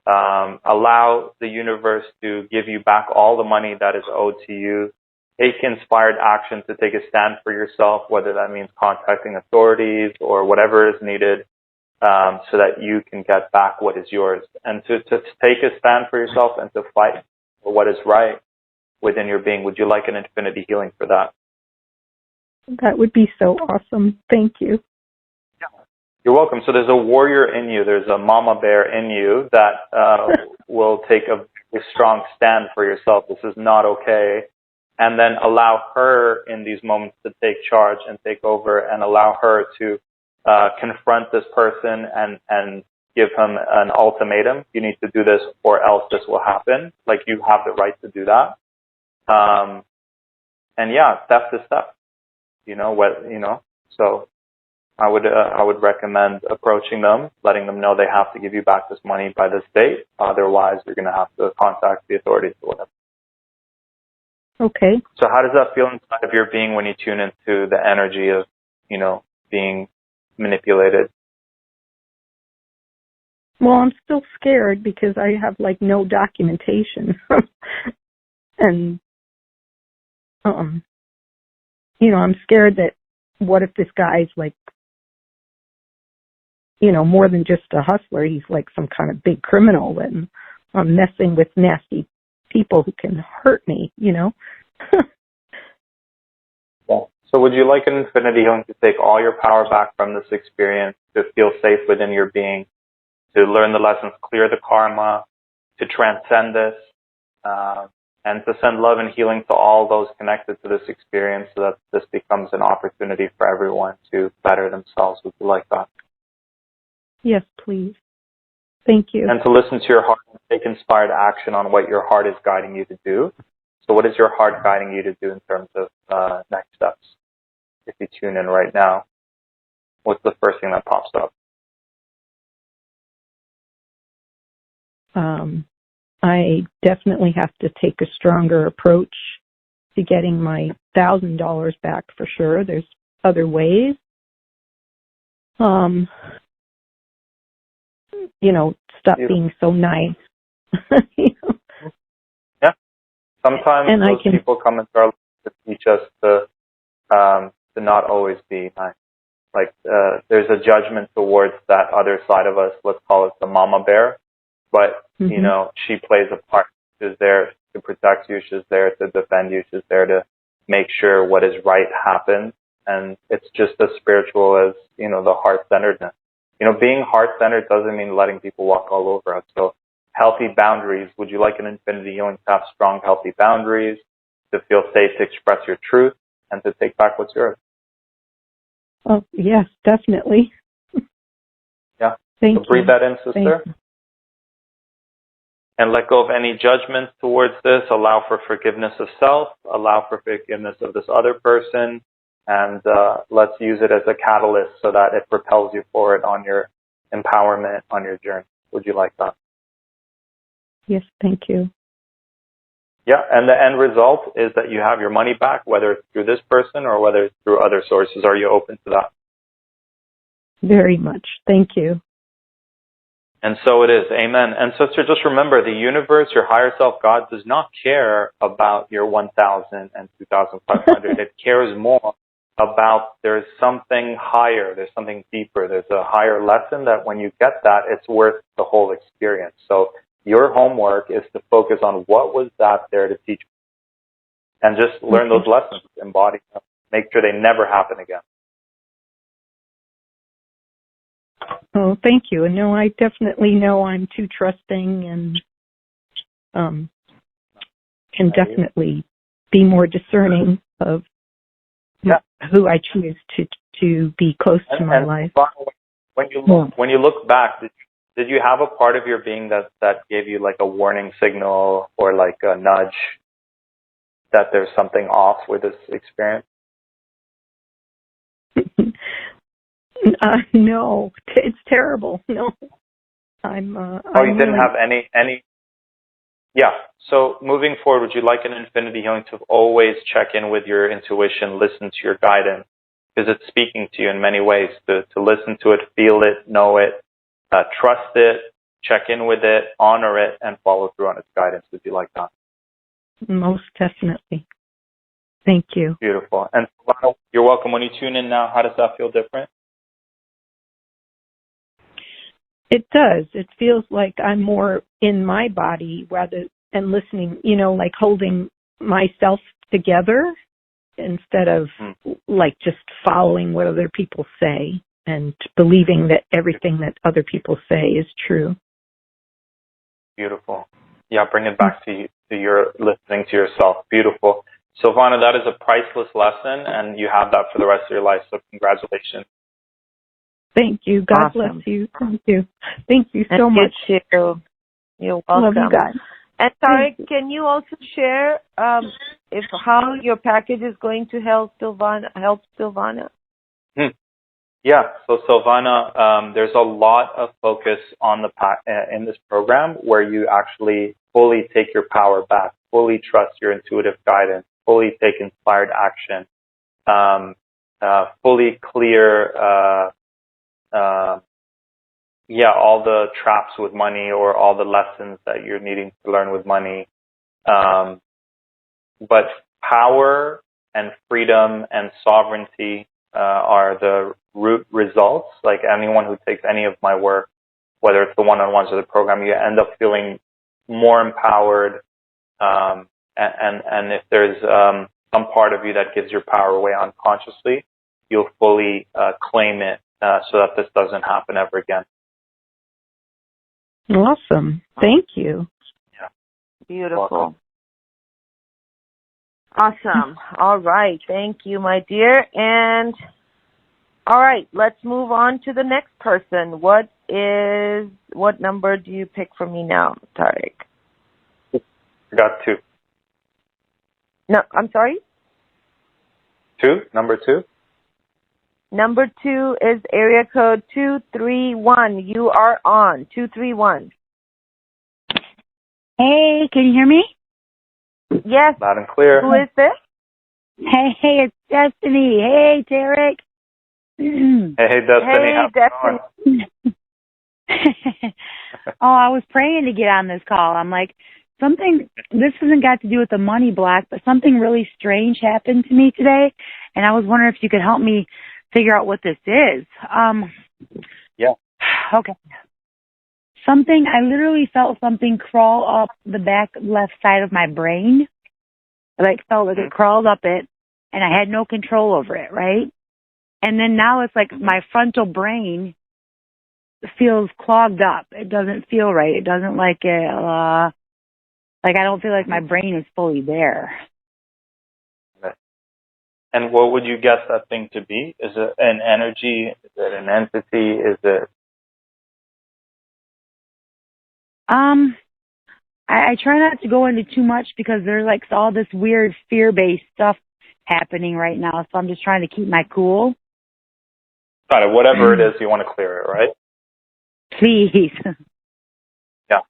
allow the universe to give you back all the money that is owed to you, take inspired action to take a stand for yourself, whether that means contacting authorities or whatever is needed, so that you can get back what is yours. And to take a stand for yourself and to fight for what is right within your being. Would you like an infinity healing for that?
That would be so awesome. Thank you.
You're welcome. So there's a warrior in you. There's a mama bear in you that will take a strong stand for yourself. This is not okay. And then allow her in these moments to take charge and take over, and allow her to confront this person and give him an ultimatum. You need to do this or else this will happen. Like, you have the right to do that. And yeah, step to step, so I would recommend approaching them, letting them know they have to give you back this money by this date. Otherwise, you're going to have to contact the authorities or whatever.
Okay.
So how does that feel inside of your being when you tune into the energy of, being manipulated?
Well, I'm still scared because I have no documentation. And I'm scared that what if this guy's more than just a hustler, he's some kind of big criminal, and I'm messing with nasty people who can hurt me, Yeah.
So would you like an infinity healing to take all your power back from this experience, to feel safe within your being, to learn the lessons, clear the karma, to transcend this, and to send love and healing to all those connected to this experience so that this becomes an opportunity for everyone to better themselves. Would you like that?
Yes, please. Thank you.
And to listen to your heart and take inspired action on what your heart is guiding you to do. So what is your heart guiding you to do in terms of next steps? If you tune in right now, what's the first thing that pops up?
I definitely have to take a stronger approach to getting my $1,000 back for sure. There's other ways. Stop being so nice.
Yeah. Sometimes people come into our life to teach us to not always be nice. Like there's a judgment towards that other side of us. Let's call it the mama bear. But, she plays a part. She's there to protect you. She's there to defend you. She's there to make sure what is right happens. And it's just as spiritual as, the heart-centeredness. Being heart-centered doesn't mean letting people walk all over us. So healthy boundaries. Would you like an infinity healing to have strong, healthy boundaries, to feel safe to express your truth, and to take back what's yours?
Oh, yes, definitely.
Yeah.
Thank
so breathe that in, sister. And let go of any judgments towards this. Allow for forgiveness of self. Allow for forgiveness of this other person. And let's use it as a catalyst so that it propels you forward on your empowerment, on your journey. Would you like that?
Yes, thank you.
Yeah, and the end result is that you have your money back, whether it's through this person or whether it's through other sources. Are you open to that?
Very much. Thank you.
And so it is. Amen. And sister, just remember, the universe, your higher self, God, does not care about your 1,000 and 2,500. It cares more about there's something higher, there's something deeper, there's a higher lesson that when you get that, it's worth the whole experience. So your homework is to focus on what was that there to teach you. And just learn those lessons, embody them, make sure they never happen again.
Oh, thank you. And no, I definitely know I'm too trusting and can definitely be more discerning of who I choose to be close to my life.
When you look back, did you have a part of your being that gave you like a warning signal or like a nudge that there's something off with this experience?
No, it's terrible. No,
you didn't have any. Yeah. So moving forward, would you like an infinity healing to always check in with your intuition, listen to your guidance, because it's speaking to you in many ways. To listen to it, feel it, know it, trust it, check in with it, honor it, and follow through on its guidance. Would you like that?
Most definitely. Thank you.
Beautiful. And you're welcome. When you tune in now, how does that feel different?
It does. It feels like I'm more in my body and listening, like holding myself together instead of like just following what other people say and believing that everything that other people say is true.
Beautiful. Yeah, bring it back to your listening to yourself. Beautiful. Silvana, that is a priceless lesson, and you have that for the rest of your life, so congratulations.
Thank you. God bless you. Thank you. Thank you so much.
You too. You're welcome.
Love you guys.
And Tariq, can you also share how your package is going to help Silvana?
Yeah. So Silvana, there's a lot of focus on in this program where you actually fully take your power back, fully trust your intuitive guidance, fully take inspired action, fully clear all the traps with money or all the lessons that you're needing to learn with money. But power and freedom and sovereignty are the root results. Like anyone who takes any of my work, whether it's the one-on-ones or the program, you end up feeling more empowered. And if there's some part of you that gives your power away unconsciously, you'll fully claim it so that this doesn't happen ever again.
Awesome. Thank you.
Yeah.
Beautiful.
Welcome.
Awesome. All right. Thank you, my dear. And all right, let's move on to the next person. What number do you pick for me now, Tariq?
I got 2.
No, I'm sorry?
2? Number 2?
Number 2 is area code 231. You are on. 231.
Hey, can you hear me?
Yes.
Loud and clear.
Who is this?
Hey, it's Destiny. Hey, Tarek.
Hey, Destiny.
Hey, Destiny.
Oh, I was praying to get on this call. I'm like, this hasn't got to do with the money block, but something really strange happened to me today, and I was wondering if you could help me figure out what this is.
Yeah.
Okay. I literally felt something crawl up the back left side of my brain. Felt like it crawled up it, and I had no control over it, right? And then now it's like my frontal brain feels clogged up. It doesn't feel right. It doesn't like it, I don't feel like my brain is fully there.
And what would you guess that thing to be? Is it an energy? Is it an entity? Is it?
I try not to go into too much because there's all this weird fear-based stuff happening right now. So I'm just trying to keep my cool.
Got it. Whatever it is, you want to clear it, right?
Please.
Yeah.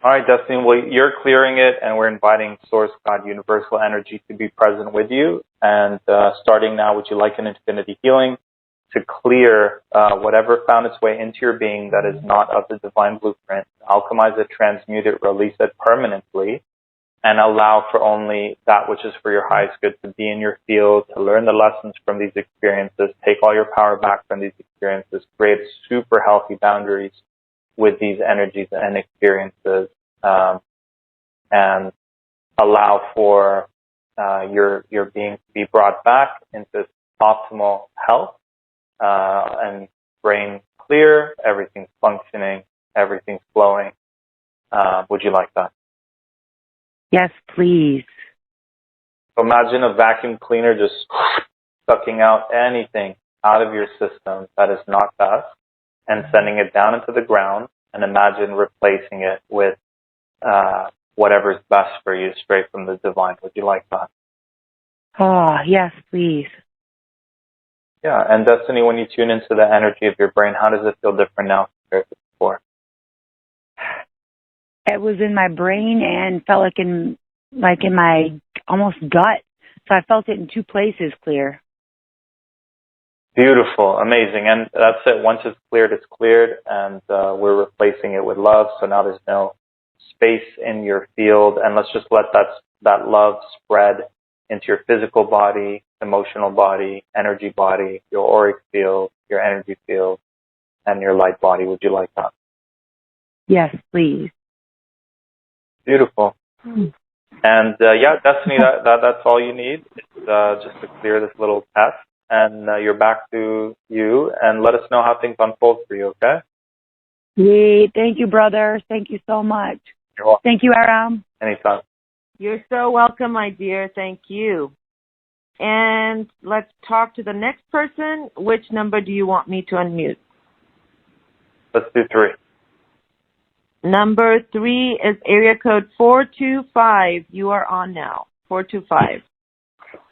All right, Destiny. Well, you're clearing it, and we're inviting Source, God, Universal Energy to be present with you. And starting now, would you like an infinity healing to clear whatever found its way into your being that is not of the divine blueprint, alchemize it, transmute it, release it permanently, and allow for only that which is for your highest good to be in your field, to learn the lessons from these experiences, take all your power back from these experiences, create super healthy boundaries with these energies and experiences, and allow for your being to be brought back into optimal health, and brain clear, everything's functioning, everything's flowing. Would you like that?
Yes, please.
So imagine a vacuum cleaner just sucking out anything out of your system that is not best and sending it down into the ground, and imagine replacing it with whatever's best for you straight from the divine. Would you like that?
Oh, yes, please.
Yeah, and Destiny, when you tune into the energy of your brain, how does it feel different now compared to before?
It was in my brain and felt like in my almost gut. So I felt it in 2 places clear.
Beautiful, amazing. And that's it. Once it's cleared, and we're replacing it with love. So now there's no space in your field, and let's just let that love spread into your physical body, emotional body, energy body, your auric field, your energy field, and your light body. Would you like that?
Yes, please.
Beautiful. And yeah, Destiny, that's all you need. It's just to clear this little test, and you're back to you. And let us know how things unfold for you. Okay?
Yay! Thank you, brother. Thank you so much.
You're welcome.
Thank you, Eram.
Anytime.
You're so welcome, my dear. Thank you. And let's talk to the next person. Which number do you want me to unmute?
Let's do 3.
Number 3 is area code 425. You are on now. 425.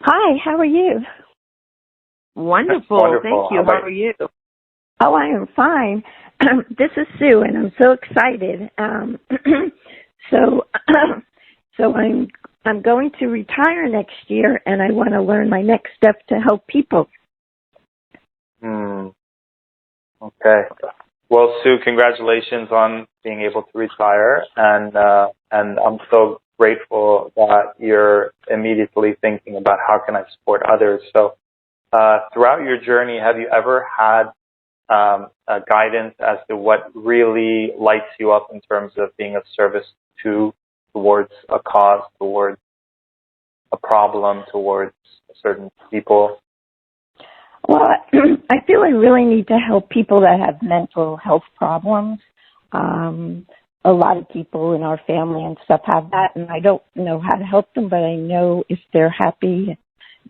Hi, how are you?
Wonderful.
Wonderful.
Thank you. How are you?
Oh, I am fine. This is Sue, and I'm so excited. So I'm going to retire next year, and I want to learn my next step to help people.
Okay. Well, Sue, congratulations on being able to retire, and I'm so grateful that you're immediately thinking about how can I support others. So, throughout your journey, have you ever had a guidance as to what really lights you up in terms of being of service towards a cause, towards a problem, towards certain people?
Well, I feel I really need to help people that have mental health problems. a lot of people in our family and stuff have that, and I don't know how to help them, but I know if they're happy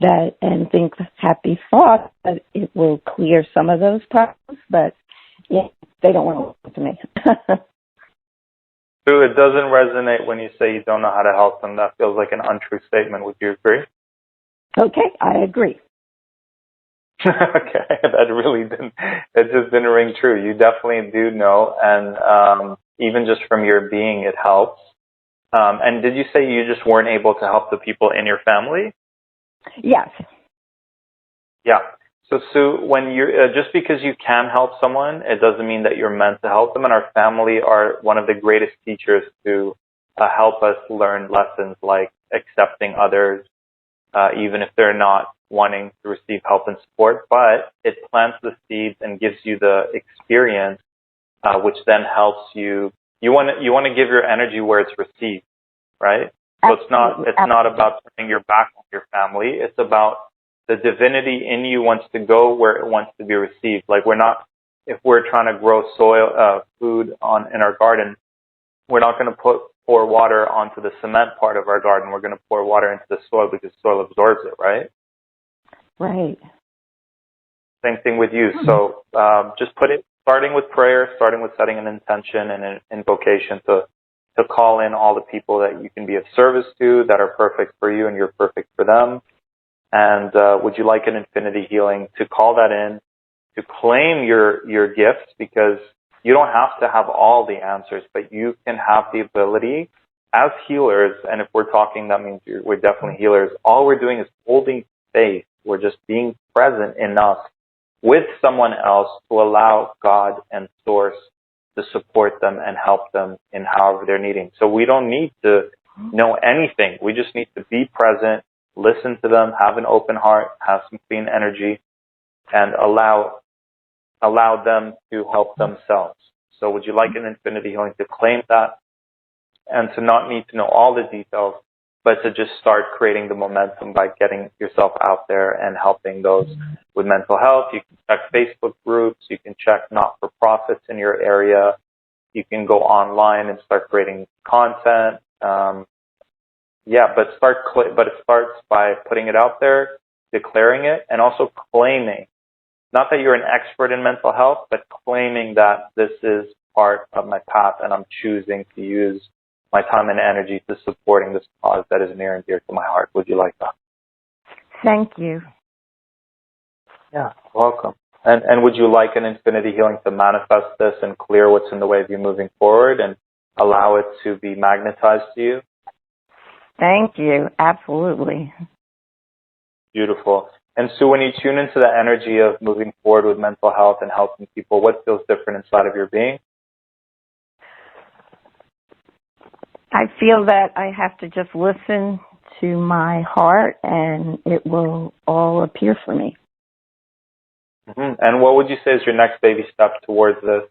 and think happy thoughts, that it will clear some of those problems, but yeah, they don't want to listen to me.
Sue, it doesn't resonate when you say you don't know how to help them. That feels like an untrue statement. Would you agree?
Okay, I agree.
Okay, it just didn't ring true. You definitely do know, and even just from your being, it helps. And did you say you just weren't able to help the people in your family?
Yes.
Yeah. So Sue, when you're just because you can help someone, it doesn't mean that you're meant to help them. And our family are one of the greatest teachers to help us learn lessons like accepting others, even if they're not wanting to receive help and support. But it plants the seeds and gives you the experience, which then helps you. You want to give your energy where it's received, right? So it's not about turning your back on your family. It's about the divinity in you wants to go where it wants to be received. Like if we're trying to grow food in our garden, we're not going to pour water onto the cement part of our garden. We're going to pour water into the soil because the soil absorbs it, right?
Right.
Same thing with you. So just starting with prayer, starting with setting an intention and an invocation to call in all the people that you can be of service to that are perfect for you and you're perfect for them. And would you like an infinity healing to call that in, to claim your gifts, because you don't have to have all the answers, but you can have the ability as healers. And if we're talking, that means we're definitely healers. All we're doing is holding space. We're just being present enough with someone else to allow God and Source to support them and help them in however they're needing. So we don't need to know anything. We just need to be present, listen to them, have an open heart, have some clean energy, and allow them to help themselves. So would you like an infinity healing to claim that and to not need to know all the details, but to just start creating the momentum by getting yourself out there and helping those with mental health? You can check Facebook groups. You can check not-for-profits in your area. You can go online and start creating content. But it starts by putting it out there, declaring it, and also claiming. Not that you're an expert in mental health, but claiming that this is part of my path and I'm choosing to use my time and energy to supporting this cause that is near and dear to my heart. Would you like that?
Thank you.
Yeah, welcome. And would you like an infinity healing to manifest this and clear what's in the way of you moving forward and allow it to be magnetized to you?
Thank you. Absolutely.
Beautiful. And Sue, when you tune into the energy of moving forward with mental health and helping people, what feels different inside of your being?
I feel that I have to just listen to my heart and it will all appear for me.
Mm-hmm. And what would you say is your next baby step towards this?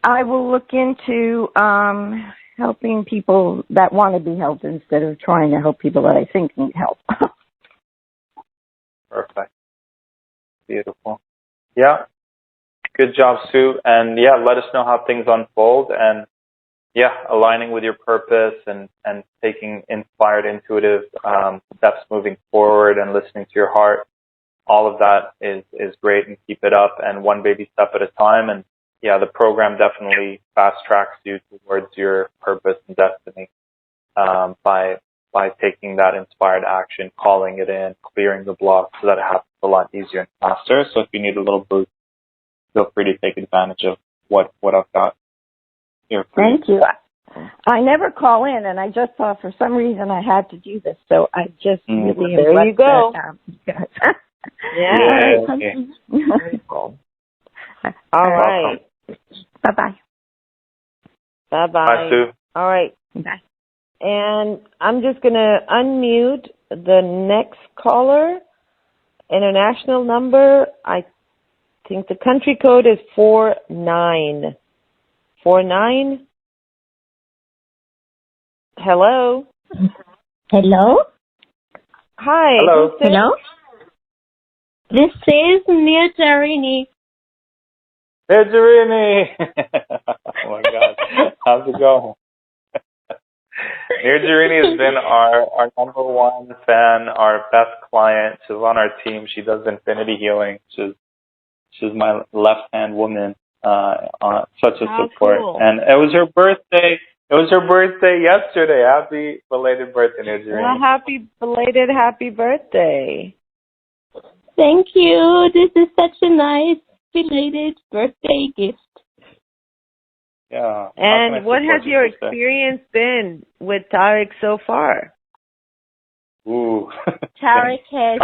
I will look into helping people that want to be helped instead of trying to help people that I think need help.
Perfect. Beautiful. Yeah. Good job, Sue. And yeah, let us know how things unfold. And yeah, aligning with your purpose and taking inspired, intuitive steps moving forward and listening to your heart. All of that is great, and keep it up, and one baby step at a time. And yeah, the program definitely fast tracks you towards your purpose and destiny by taking that inspired action, calling it in, clearing the block so that it happens a lot easier and faster. So if you need a little boost, feel free to take advantage of what I've got here for you.
Thank you. I never call in, and I just thought for some reason I had to do this, so I just really
there you go.
Yeah.
Very cool. All right.
Bye-bye.
Bye-bye.
Bye, Sue.
All right.
Bye.
And I'm just going to unmute the next caller. International number, I think the country code is 49. 49? Hello?
Hello?
Hi.
Hello.
Who's this?
Hello? This is Mia Tarini.
Nirjarini! Oh my God. How's it going? Nirjarini has been our number one fan, our best client. She's on our team. She does infinity healing. She's my left-hand woman. Such a support.
Cool.
And it was her birthday. It was her birthday yesterday. Happy belated birthday, Nirjarini.
Well, happy birthday.
Thank you. This is such a nice belated birthday gift.
Yeah.
And what has your experience been with Tariq so far?
Ooh. Tariq has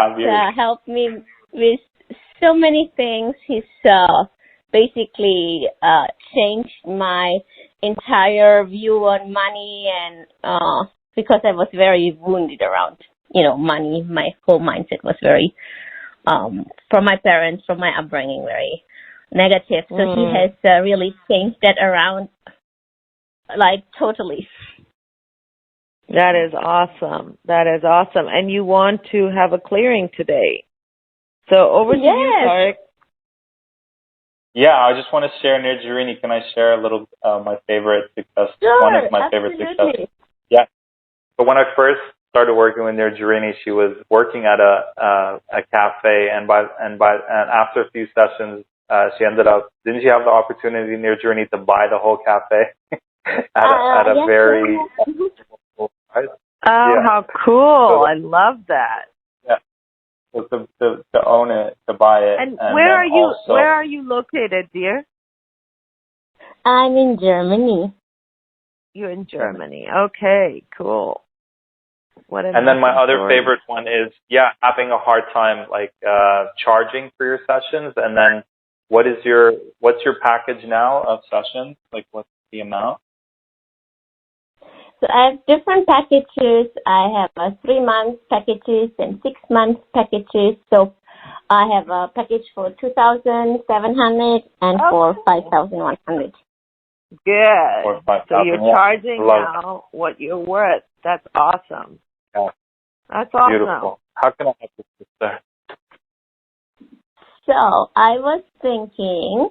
helped me with so many things. He's basically changed my entire view on money, and because I was very wounded around, money, my whole mindset was very, from my parents, from my upbringing, very negative. So he has really changed that around, like, totally.
That is awesome. And you want to have a clearing today. So over to you, Tariq.
Yeah, I just want to share, Nirjarini, can I share a little, my favorite success?
Sure,
one of my favorite successes. Yeah. So when I first started working with Nirjarini, she was working at a cafe, and after a few sessions, she ended up, didn't she have the opportunity, Nirjarini, to buy the whole cafe at a very price?
How cool. I love that.
Yeah. So to own it, to buy it.
And where are you located, dear?
I'm in Germany.
You're in Germany. Okay, cool.
And then my other favorite one is, having a hard time, like, charging for your sessions. And then what's your package now of sessions? Like, what's the amount?
So I have different packages. I have 3-month packages and 6-month packages. So I have a package for 2,700 and for 5,100.
Good. So you're charging now what you're worth. That's awesome.
Yeah.
That's awesome.
Beautiful. How can I help you, sister?
So I was thinking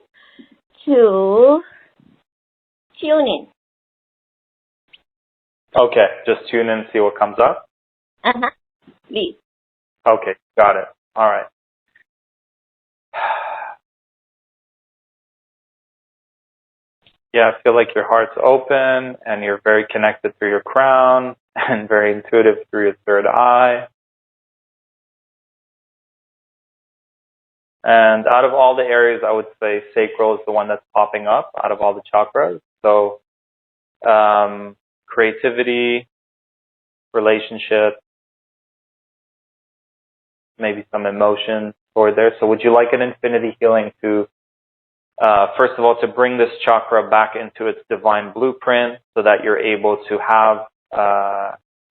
to tune in.
Okay, just tune in and see what comes up?
Please.
Okay, got it. All right. Yeah, I feel like your heart's open and you're very connected through your crown and very intuitive through your third eye. And out of all the areas, I would say sacral is the one that's popping up out of all the chakras. So, creativity, relationship, maybe some emotion toward there. So would you like an infinity healing to, first of all, to bring this chakra back into its divine blueprint so that you're able to have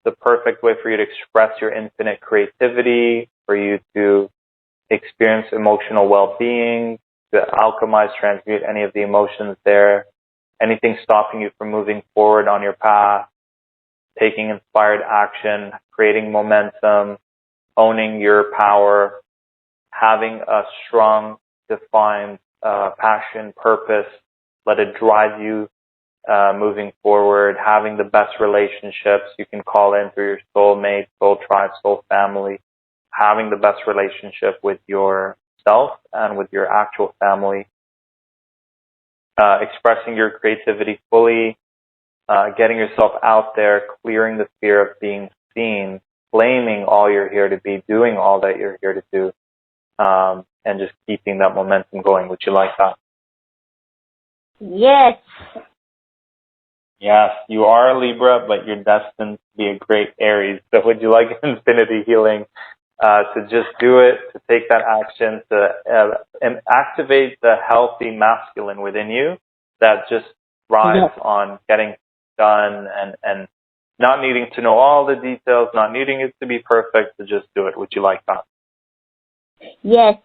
the perfect way for you to express your infinite creativity, for you to experience emotional well-being, to alchemize, transmute any of the emotions there, anything stopping you from moving forward on your path, taking inspired action, creating momentum, owning your power, having a strong, defined passion, purpose, let it drive you moving forward, having the best relationships you can call in through your soulmate, soul tribe, soul family, having the best relationship with yourself and with your actual family, expressing your creativity fully, getting yourself out there, clearing the fear of being seen, claiming all you're here to be, doing all that you're here to do, and just keeping that momentum going. Would you like that?
Yes.
Yes, you are a Libra, but you're destined to be a great Aries. So would you like infinity healing to just do it, to take that action, to and activate the healthy masculine within you that just thrives on getting done and not needing to know all the details, not needing it to be perfect, to just do it. Would you like that?
Yes.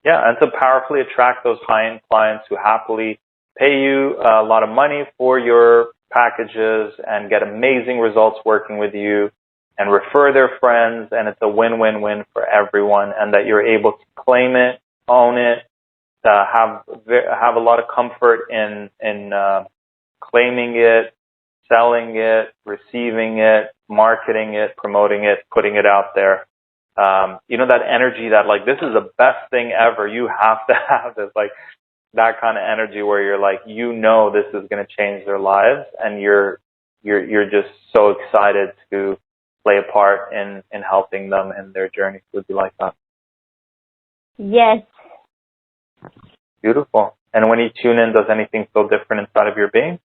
Yeah, and to powerfully attract those high-end clients who happily pay you a lot of money for your packages and get amazing results working with you and refer their friends, and it's a win-win-win for everyone, and that you're able to claim it, own it, have a lot of comfort in claiming it, selling it, receiving it, marketing it, promoting it, putting it out there. That energy that like, this is the best thing ever. You have to have this, like that kind of energy where you're like, this is going to change their lives, and you're just so excited to play a part in helping them in their journey. Would you like that?
Yes.
Beautiful. And when you tune in, does anything feel different inside of your being?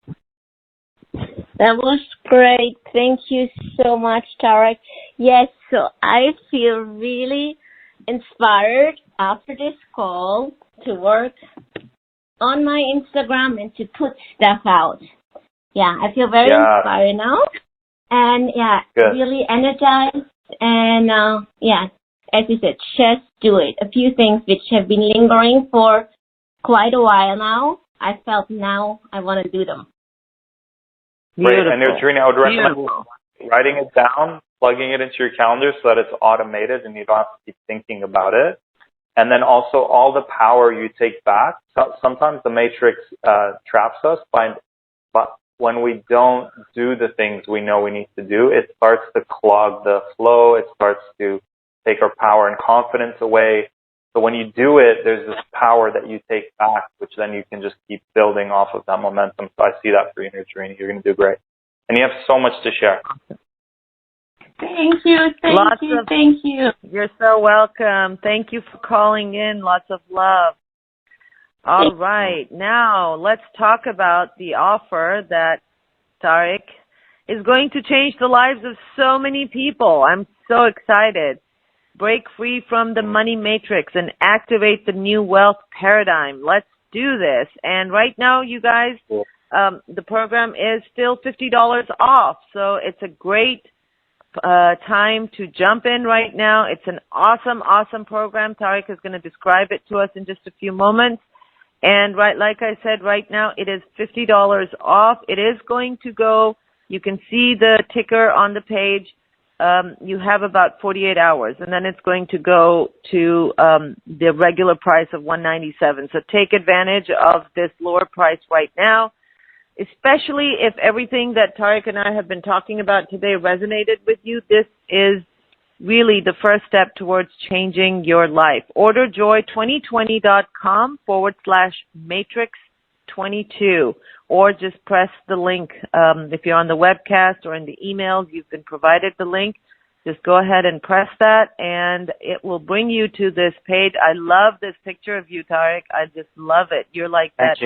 That was great. Thank you so much, Tarek. Yes, so I feel really inspired after this call to work on my Instagram and to put stuff out. Yeah, I feel very inspired now. And
Good.
Really energized. And as you said, just do it. A few things which have been lingering for quite a while now, I felt now I want to do them.
Great. And your journey, I would recommend writing it down, plugging it into your calendar so that it's automated and you don't have to keep thinking about it. And then also all the power you take back. Sometimes the matrix traps us, but when we don't do the things we know we need to do, it starts to clog the flow. It starts to take our power and confidence away. So when you do it, there's this power that you take back, which then you can just keep building off of that momentum. So I see that for you in your journey. You're going to do great. And you have so much to share.
Thank you. Thank you.
You're so welcome. Thank you for calling in. Lots of love. All right. Now, let's talk about the offer that Tarek is going to change the lives of so many people. I'm so excited. Break free from the money matrix and activate the new wealth paradigm. Let's do this. And right now, you guys, the program is still $50 off. So it's a great time to jump in right now. It's an awesome, awesome program. Tarek is going to describe it to us in just a few moments. And like I said, right now it is $50 off. It is going to go, you can see the ticker on the page. You have about 48 hours, and then it's going to go to the regular price of $197. So take advantage of this lower price right now, especially if everything that Tarek and I have been talking about today resonated with you. This is really the first step towards changing your life. OrderJoy2020.com/matrix22, or just press the link. If you're on the webcast or in the emails, you've been provided the link. Just go ahead and press that, and it will bring you to this page. I love this picture of you, Tarek. I just love it. You're like that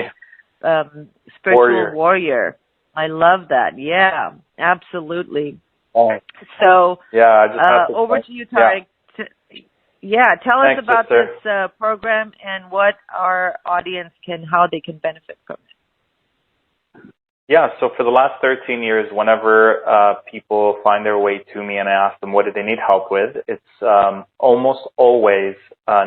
spiritual warrior. I love that. Yeah, absolutely. So,
I just have to
over to you, Tarek. Tell us about this program and what our audience how they can benefit from it.
Yeah, so for the last 13 years, whenever people find their way to me and I ask them what do they need help with, it's almost always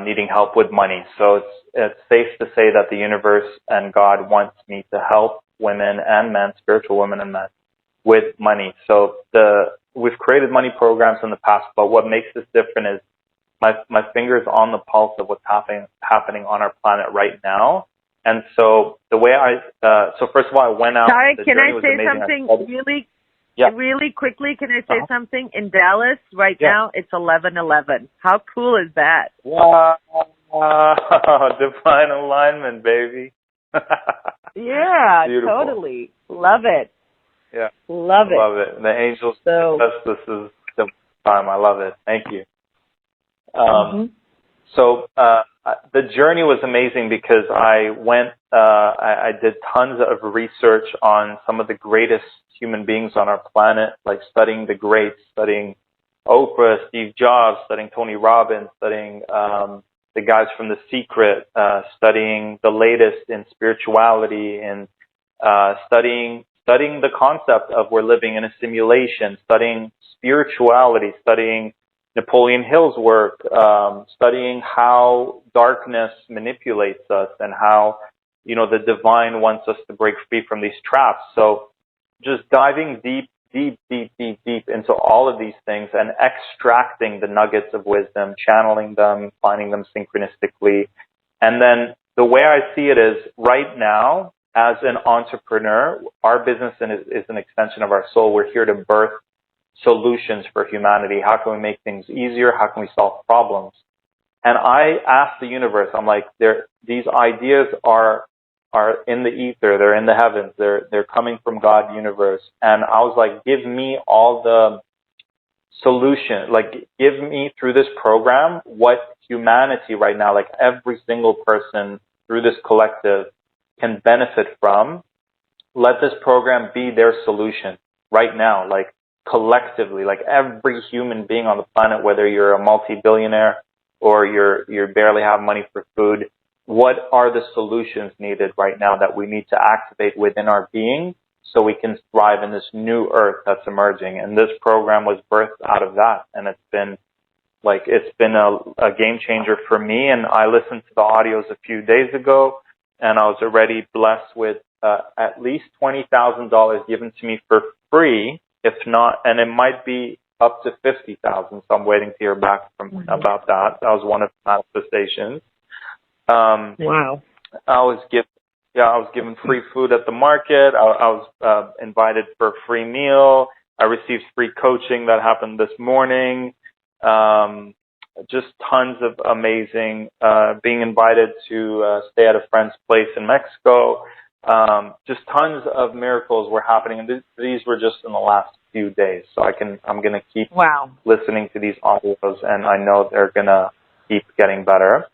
needing help with money. So it's safe to say that the universe and God wants me to help women and men, spiritual women and men, with money. So we've created money programs in the past, but what makes this different is my finger's on the pulse of what's happening on our planet right now. And so the way so first of all, I went out.
Tarek, can I say something really quickly? Can I say something? In Dallas right now, it's 11:11. How cool is that?
Wow, divine alignment, baby.
Yeah,
beautiful.
Totally. Love it.
Yeah.
Love it.
Love it. The angels, this is the time. I love it. Thank you. So the journey was amazing because I did tons of research on some of the greatest human beings on our planet, like studying the greats, studying Oprah, Steve Jobs, studying Tony Robbins, studying the guys from The Secret, studying the latest in spirituality, and studying the concept of we're living in a simulation, studying spirituality, studying Napoleon Hill's work, studying how darkness manipulates us and how, the divine wants us to break free from these traps. So just diving deep into all of these things and extracting the nuggets of wisdom, channeling them, finding them synchronistically, and then the way I see it is right now, as an entrepreneur, our business is an extension of our soul. We're here to birth solutions for humanity. How can we make things easier? How can we solve problems? And I asked the universe, I'm like, these ideas are in the ether, they're in the heavens, they're coming from God, universe. And I was like, give me all the solution, like give me through this program what humanity right now, like every single person through this collective can benefit from. Let this program be their solution right now, like collectively, like every human being on the planet, whether you're a multi-billionaire or you barely have money for food, what are the solutions needed right now that we need to activate within our being so we can thrive in this new earth that's emerging? And this program was birthed out of that. And it's been a game changer for me. And I listened to the audios a few days ago, and I was already blessed with at least $20,000 given to me for free, if not, and it might be up to $50,000. So I'm waiting to hear back about that. That was one of the manifestations.
Wow.
I was given free food at the market. I was invited for a free meal. I received free coaching that happened this morning. Just tons of amazing, being invited to stay at a friend's place in Mexico. Just tons of miracles were happening, and these were just in the last few days. So I'm going to keep listening to these audios, and I know they're going to keep getting better.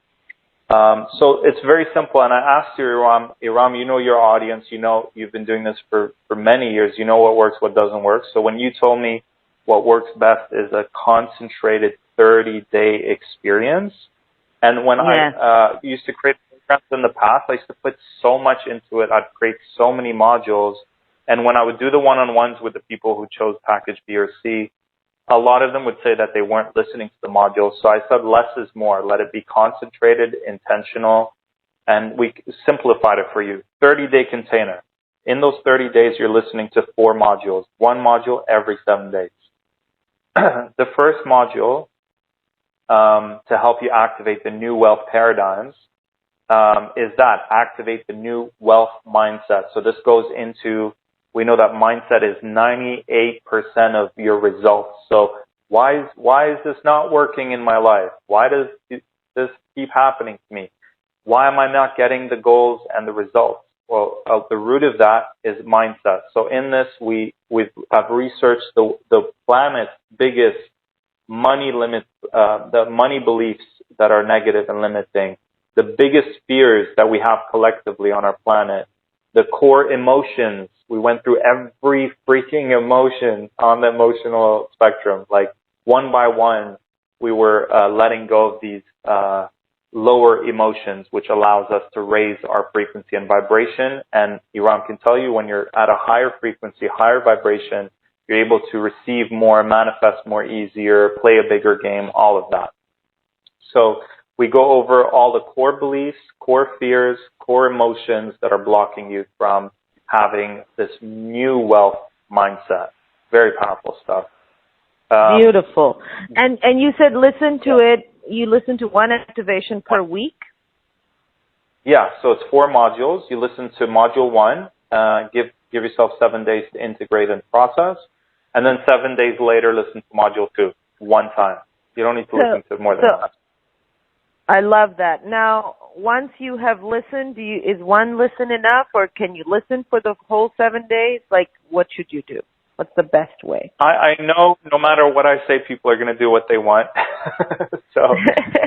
So it's very simple. And I asked you, Eram, you know your audience, you know you've been doing this for many years. You know what works, what doesn't work. So when you told me what works best is a concentrated 30-day experience. And when I used to create programs in the past, I used to put so much into it. I'd create so many modules. And when I would do the one-on-ones with the people who chose package B or C, a lot of them would say that they weren't listening to the modules. So I said less is more. Let it be concentrated, intentional, and we simplified it for you. 30-day container. In those 30 days, you're listening to 4 modules, 1 module every 7 days. The first module, to help you activate the new wealth paradigms, is that activate the new wealth mindset. So this goes into, we know that mindset is 98% of your results. So why is this not working in my life? Why does this keep happening to me? Why am I not getting the goals and the results? Well, the root of that is mindset. So in this, we have researched the planet's biggest money limits, the money beliefs that are negative and limiting, the biggest fears that we have collectively on our planet, the core emotions. We went through every freaking emotion on the emotional spectrum. Like one by one, we were letting go of these lower emotions, which allows us to raise our frequency and vibration. And Eram can tell you, when you're at a higher frequency, higher vibration, you're able to receive more, manifest more easier, play a bigger game, all of that. So we go over all the core beliefs, core fears, core emotions that are blocking you from having this new wealth mindset. Very powerful stuff.
Beautiful. And you said listen to it. You listen to one activation per week?
Yeah, so it's 4 modules. You listen to module 1, give yourself 7 days to integrate and process, and then 7 days later listen to module 2 one time. You don't need to listen to more than that.
I love that. Now, once you have listened, is one listen enough, or can you listen for the whole 7 days? Like, what should you do? What's the best way?
I know no matter what I say, people are going to do what they want. So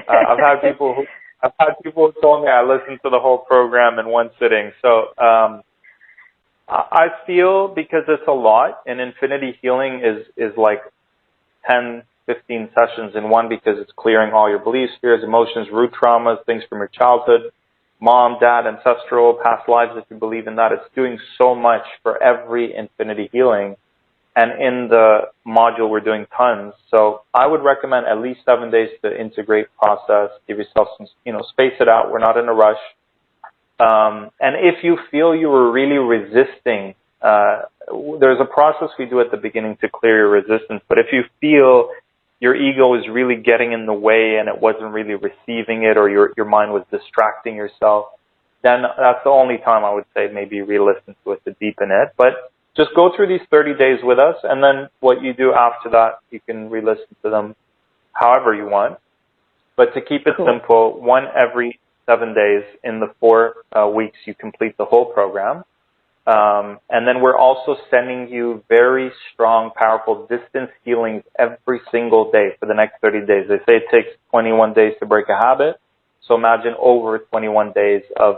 I've had people who told me I listened to the whole program in one sitting. So I feel, because it's a lot, and Infinity Healing is like 10, 15 sessions in one, because it's clearing all your beliefs, fears, emotions, root traumas, things from your childhood, mom, dad, ancestral, past lives, if you believe in that. It's doing so much for every Infinity Healing. And in the module, we're doing tons. So I would recommend at least 7 days to integrate, process, give yourself some, space it out. We're not in a rush. And if you feel you were really resisting, there's a process we do at the beginning to clear your resistance. But if you feel your ego is really getting in the way and it wasn't really receiving it, or your mind was distracting yourself, then that's the only time I would say maybe re-listen to it to deepen it. But just go through these 30 days with us, and then what you do after that, you can re-listen to them however you want. But to keep it simple, one every 7 days in the 4 weeks you complete the whole program. And then we're also sending you very strong, powerful distance healings every single day for the next 30 days. They say it takes 21 days to break a habit. So imagine over 21 days of,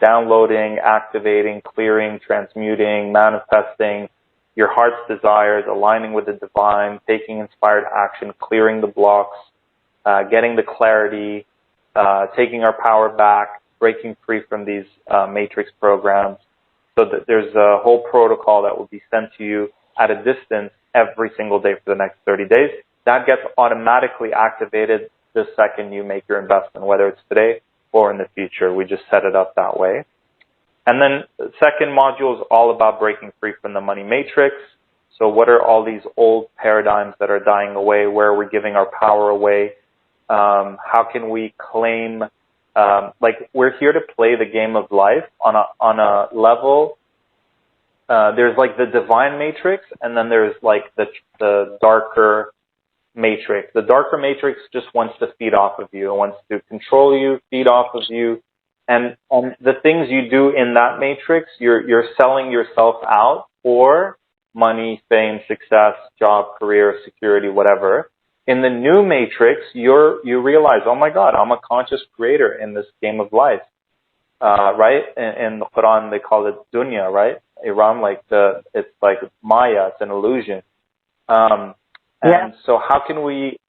downloading, activating, clearing, transmuting, manifesting your heart's desires, aligning with the divine, taking inspired action, clearing the blocks, getting the clarity, taking our power back, breaking free from these matrix programs. So that there's a whole protocol that will be sent to you at a distance every single day for the next 30 days. That gets automatically activated the second you make your investment, whether it's today or in the future. We just set it up that way. And then the second module is all about breaking free from the money matrix. So what are all these old paradigms that are dying away? Where are we giving our power away? How can we claim, we're here to play the game of life on a level. There's like the divine matrix, and then there's like the darker matrix. The darker matrix just wants to feed off of you. It wants to control you, feed off of you. And the things you do in that matrix, you're selling yourself out for money, fame, success, job, career, security, whatever. In the new matrix, you realize, oh my God, I'm a conscious creator in this game of life, right? In the Quran, they call it dunya, right? Eram, it's like Maya, it's an illusion. And so how can we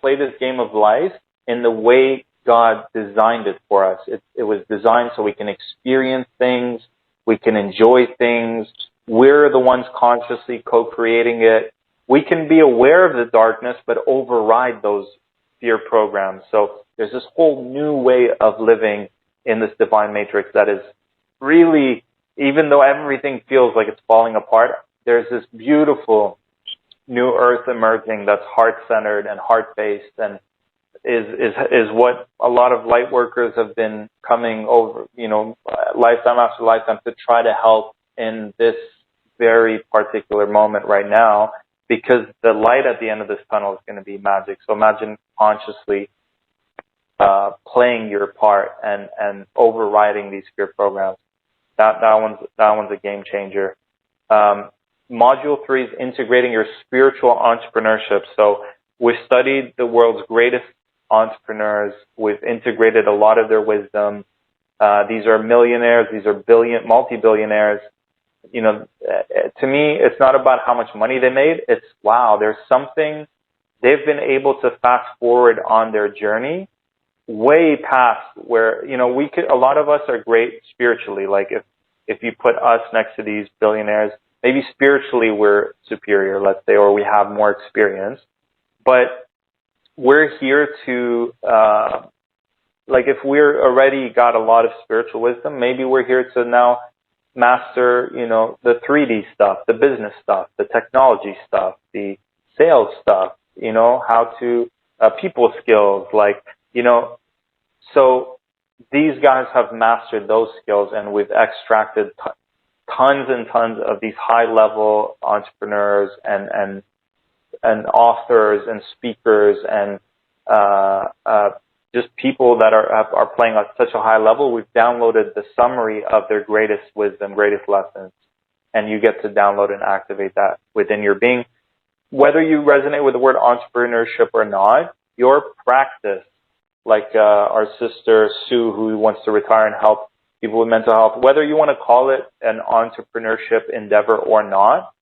play this game of life in the way God designed it for us? It was designed so we can experience things, we can enjoy things. We're the ones consciously co-creating it. We can be aware of the darkness, but override those fear programs. So there's this whole new way of living in this divine matrix that is really, even though everything feels like it's falling apart, there's this beautiful new earth emerging that's heart-centered and heart-based, and is what a lot of light workers have been coming over, lifetime after lifetime to try to help in this very particular moment right now, because the light at the end of this tunnel is going to be magic. So imagine consciously playing your part and overriding these fear programs. That one's a game changer. Module 3 is integrating your spiritual entrepreneurship. So we've studied the world's greatest entrepreneurs. We've integrated a lot of their wisdom. These are millionaires. These are multi-billionaires. To me, it's not about how much money they made. It's, wow, there's something they've been able to fast forward on their journey way past where, a lot of us are great spiritually. Like if you put us next to these billionaires, maybe spiritually we're superior, let's say, or we have more experience. But we're here to, if we're already got a lot of spiritual wisdom, maybe we're here to now master, the 3D stuff, the business stuff, the technology stuff, the sales stuff, how to, people skills, so these guys have mastered those skills, and we've extracted tons and tons of these high-level entrepreneurs and authors and speakers and just people that are playing at such a high level. We've downloaded the summary of their greatest wisdom, greatest lessons, and you get to download and activate that within your being. Whether you resonate with the word entrepreneurship or not, your practice, like our sister Sue, who wants to retire and help people with mental health, whether you want to call it an entrepreneurship endeavor or not,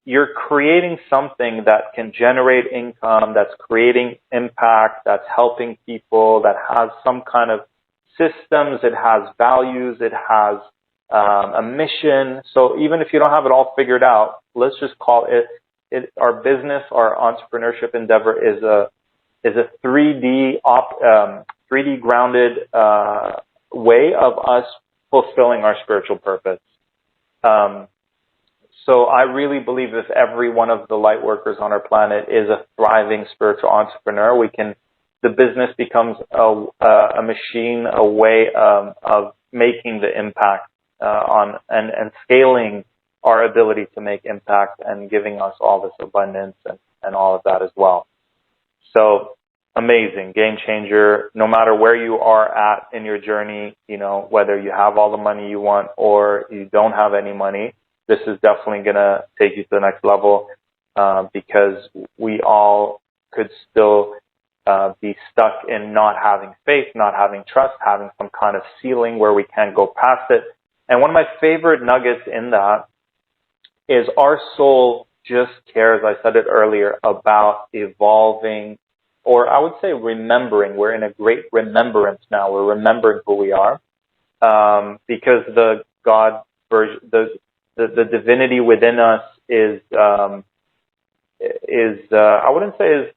you're creating something that can generate income, that's creating impact, that's helping people, that has some kind of systems, it has values, it has a mission. So even if you don't have it all figured out, let's just call it our business, our entrepreneurship endeavor is a 3D grounded way of us fulfilling our spiritual purpose. So I really believe if every one of the light workers on our planet is a thriving spiritual entrepreneur, we can the business becomes a machine, a way of making the impact on and scaling our ability to make impact and giving us all this abundance and all of that as well. So amazing, game changer. No matter where you are at in your journey, you know, whether you have all the money you want or you don't have any money, this is definitely going to take you to the next level because we all could still be stuck in not having faith, not having trust, having some kind of ceiling where we can't go past it. And one of my favorite nuggets in that is our soul just cares, I said it earlier, about evolving, or I would say remembering. We're in a great remembrance now. We're remembering who we are because the God version, the divinity within us is I wouldn't say is,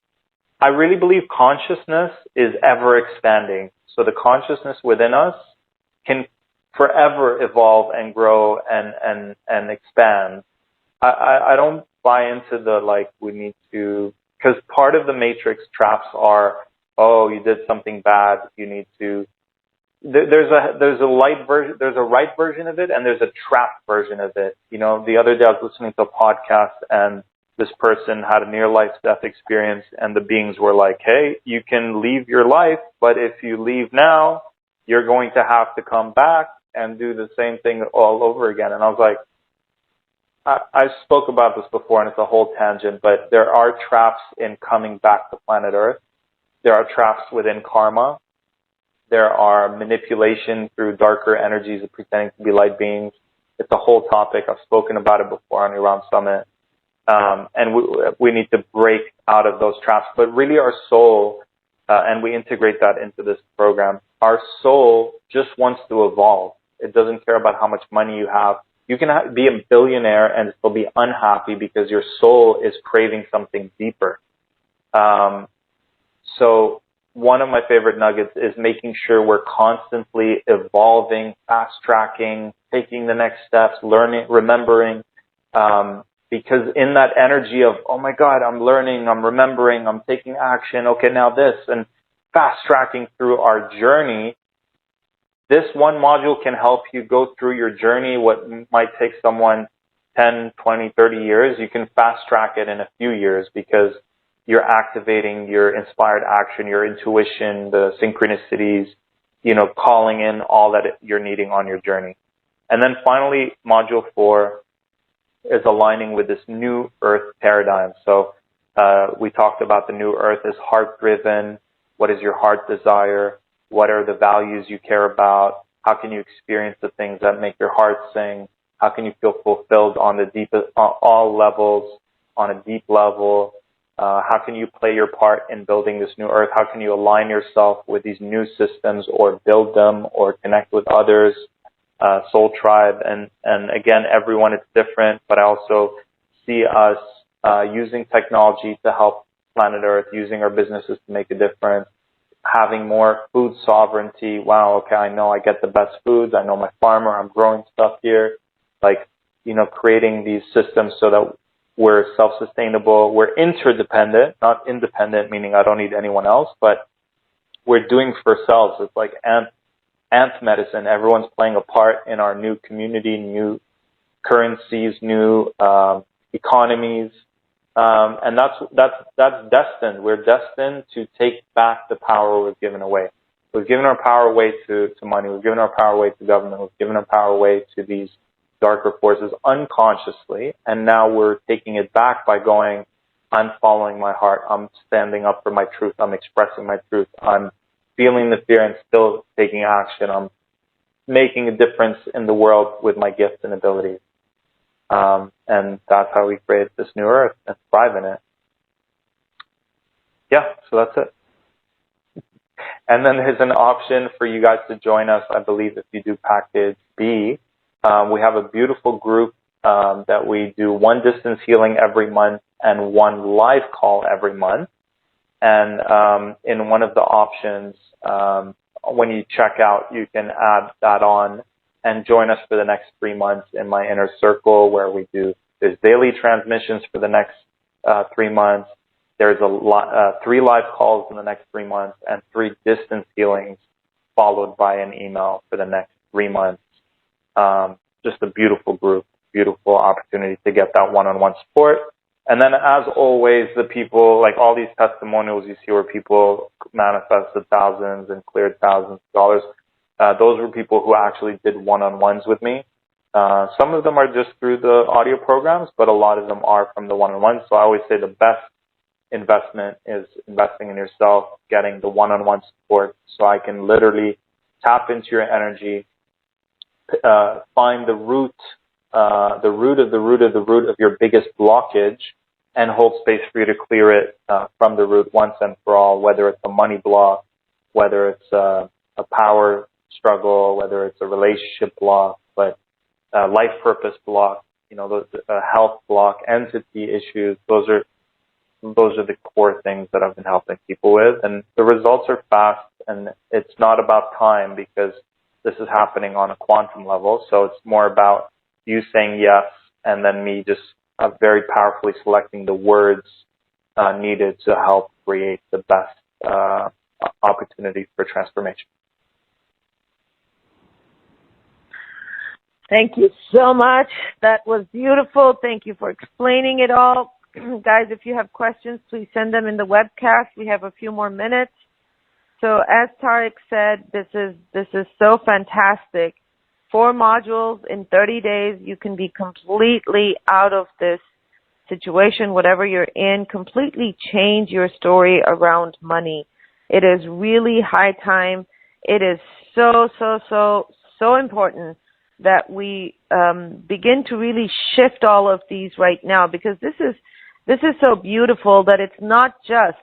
I really believe consciousness is ever expanding. So the consciousness within us can forever evolve and grow and expand. I don't buy into the like we need to, because part of the matrix traps are, oh, you did something bad, you need to. There's a light version, there's a right version of it, and there's a trapped version of it. You know, the other day I was listening to a podcast, and this person had a near-life death experience, and the beings were like, hey, you can leave your life, but if you leave now, you're going to have to come back and do the same thing all over again. And I was like, I spoke about this before, and it's a whole tangent, but there are traps in coming back to planet Earth. There are traps within karma. There are manipulation through darker energies of pretending to be light beings. It's a whole topic. I've spoken about it before on Eram Summit. And we need to break out of those traps. But really our soul, and we integrate that into this program, our soul just wants to evolve. It doesn't care about how much money you have. You can be a billionaire and still be unhappy because your soul is craving something deeper. So one of my favorite nuggets is making sure we're constantly evolving, fast-tracking, taking the next steps, learning, remembering, because in that energy of, oh my God, I'm learning, I'm remembering, I'm taking action, okay, now this, and fast-tracking through our journey, this one module can help you go through your journey, what might take someone 10, 20, 30 years. You can fast-track it in a few years because you're activating your inspired action, your intuition, the synchronicities, you know, calling in all that you're needing on your journey. And then finally, module 4 is aligning with this new earth paradigm. So we talked about the new earth is heart-driven. What is your heart desire? What are the values you care about? How can you experience the things that make your heart sing? How can you feel fulfilled on the deepest, on all levels, on a deep level? How can you play your part in building this new earth? How can you align yourself with these new systems or build them or connect with others? Soul Tribe, and again, everyone is different, but I also see us using technology to help planet Earth, using our businesses to make a difference, having more food sovereignty. Wow, okay, I know I get the best foods. I know my farmer, I'm growing stuff here. Like, you know, creating these systems so that we're self-sustainable, we're interdependent, not independent, meaning I don't need anyone else, but we're doing for ourselves. It's like ant medicine. Everyone's playing a part in our new community, new currencies, new economies, and that's destined. We're destined to take back the power we've given away. We've given our power away to money. We've given our power away to government. We've given our power away to these darker forces unconsciously, and now we're taking it back by going, I'm following my heart. I'm standing up for my truth. I'm expressing my truth. I'm feeling the fear and still taking action. I'm making a difference in the world with my gifts and abilities. And that's how we create this new earth and thrive in it. Yeah, so that's it. And then there's an option for you guys to join us, I believe, if you do package B. We have a beautiful group that we do one distance healing every month and one live call every month. And in one of the options, when you check out, you can add that on and join us for the next 3 months in my inner circle where we do, there's daily transmissions for the next 3 months. There's 3 live calls in the next 3 months and 3 distance healings followed by an email for the next 3 months. Just a beautiful group, beautiful opportunity to get that one-on-one support. And then, as always, the people, like all these testimonials you see where people manifested thousands and cleared thousands of dollars, those were people who actually did one-on-ones with me. Some of them are just through the audio programs, but a lot of them are from the one-on-ones. So I always say the best investment is investing in yourself, getting the one-on-one support so I can literally tap into your energy, find the root of your biggest blockage, and hold space for you to clear it from the root once and for all, whether it's a money block, whether it's a power struggle, whether it's a relationship block, but life purpose block, those health block, entity issues. Those are the core things that I've been helping people with, and the results are fast, and it's not about time because this is happening on a quantum level. So it's more about you saying yes, and then me just very powerfully selecting the words needed to help create the best opportunity for transformation.
Thank you so much. That was beautiful. Thank you for explaining it all. Guys, if you have questions, please send them in the webcast. We have a few more minutes. So as Tariq said, this is so fantastic. 4 modules in 30 days. You can be completely out of this situation, whatever you're in, completely change your story around money. It is really high time. It is so important that we begin to really shift all of these right now, because this is so beautiful that it's not just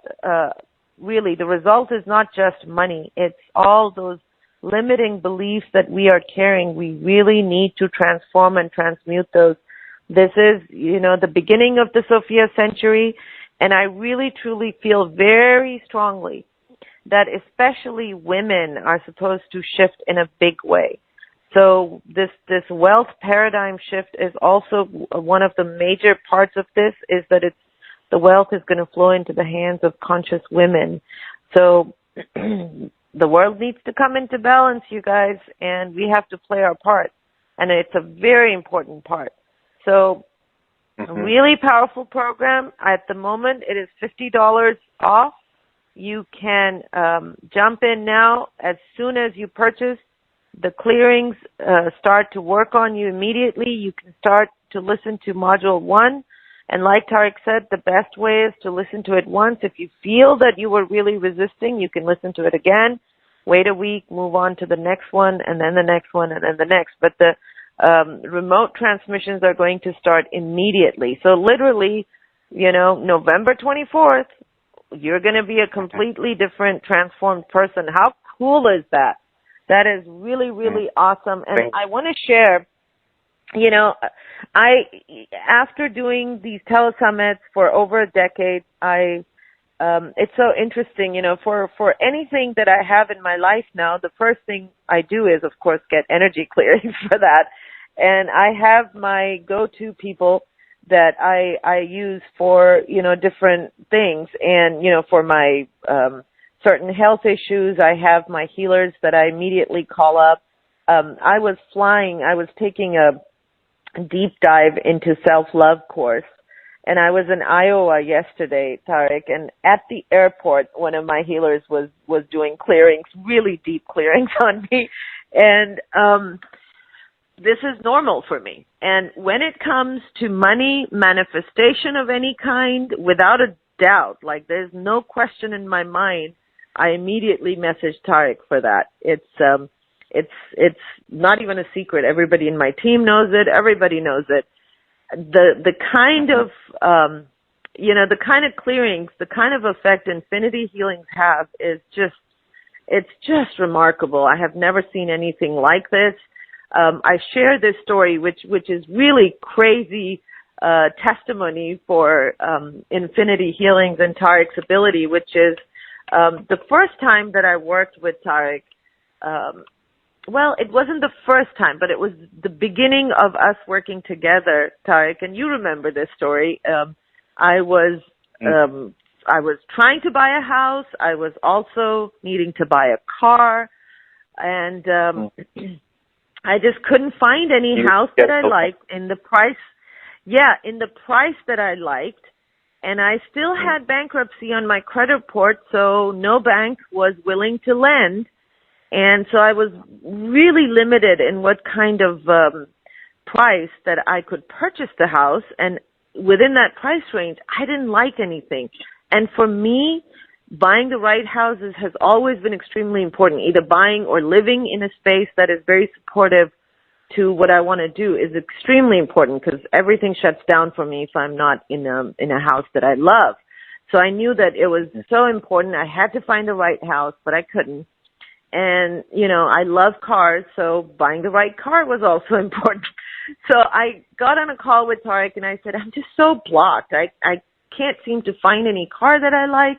really, the result is not just money. It's all those limiting beliefs that we are carrying. We really need to transform and transmute those. This is, the beginning of the Sophia century, and I really truly feel very strongly that especially women are supposed to shift in a big way. So this wealth paradigm shift is also one of the major parts of this, is that the wealth is going to flow into the hands of conscious women. So the world needs to come into balance, you guys, and we have to play our part. And it's a very important part. So really powerful program. At the moment, it is $50 off. You can jump in now. As soon as you purchase, the clearings start to work on you immediately. You can start to listen to Module 1. And like Tariq said, the best way is to listen to it once. If you feel that you were really resisting, you can listen to it again, wait a week, move on to the next one, and then the next one, and then the next. But the remote transmissions are going to start immediately. So literally, November 24th, you're going to be a completely different, transformed person. How cool is that? That is really, really awesome. And I want to share, after doing these telesummits for over a decade, it's so interesting, for anything that I have in my life now, the first thing I do is, of course, get energy clearing for that. And I have my go-to people that I use for, different things. And, for my certain health issues, I have my healers that I immediately call up. I was taking a deep dive into self-love course, and I was in Iowa yesterday, Tariq, and at the airport, one of my healers was doing clearings, really deep clearings on me, and this is normal for me. And when it comes to money, manifestation of any kind, without a doubt, like there's no question in my mind, I immediately message Tariq for that. It's not even a secret. Everybody in my team knows it. Everybody knows it. The kind of, the kind of clearings, the kind of effect Infinity Healings have is it's just remarkable. I have never seen anything like this. I share this story, which is really crazy, testimony for, Infinity Healings and Tariq's ability, which is, the first time that I worked with Tariq, well, it wasn't the first time, but it was the beginning of us working together, Tariq, and you remember this story. I was I was trying to buy a house. I was also needing to buy a car, and I just couldn't find any house that I liked in the price. Yeah, in the price that I liked. And I still had bankruptcy on my credit report, so no bank was willing to lend. And so I was really limited in what kind of price that I could purchase the house. And within that price range, I didn't like anything. And for me, buying the right houses has always been extremely important. Either buying or living in a space that is very supportive to what I want to do is extremely important, because everything shuts down for me if I'm not in a house that I love. So I knew that it was so important. I had to find the right house, but I couldn't. And, you know, I love cars, so buying the right car was also important. So I got on a call with Tariq and I said, I'm just so blocked. I can't seem to find any car that I like.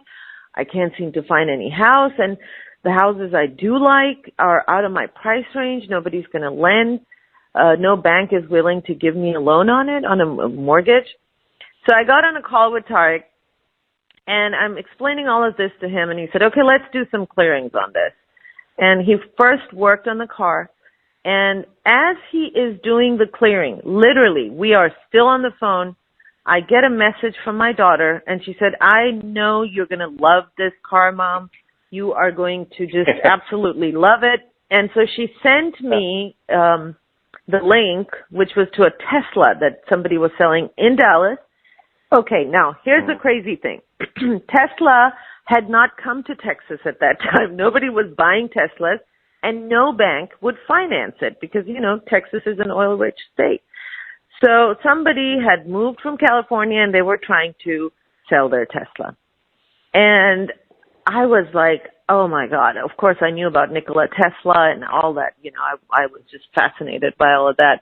I can't seem to find any house. And the houses I do like are out of my price range. Nobody's going to lend. No bank is willing to give me a loan on it, on a mortgage. So I got on a call with Tariq, and I'm explaining all of this to him, and he said, okay, let's do some clearings on this. And he first worked on the car, and as he is doing the clearing, literally, we are still on the phone, I get a message from my daughter, and she said, I know you're going to love this car, Mom. You are going to just absolutely love it. And so she sent me the link, which was to a Tesla that somebody was selling in Dallas. Okay, now, here's the crazy thing. Tesla had not come to Texas at that time. Nobody was buying Teslas, and no bank would finance it because, you know, Texas is an oil-rich state. So somebody had moved from California, and they were trying to sell their Tesla. And I was like, oh, my God. Of course, I knew about Nikola Tesla and all that. You know, I was just fascinated by all of that.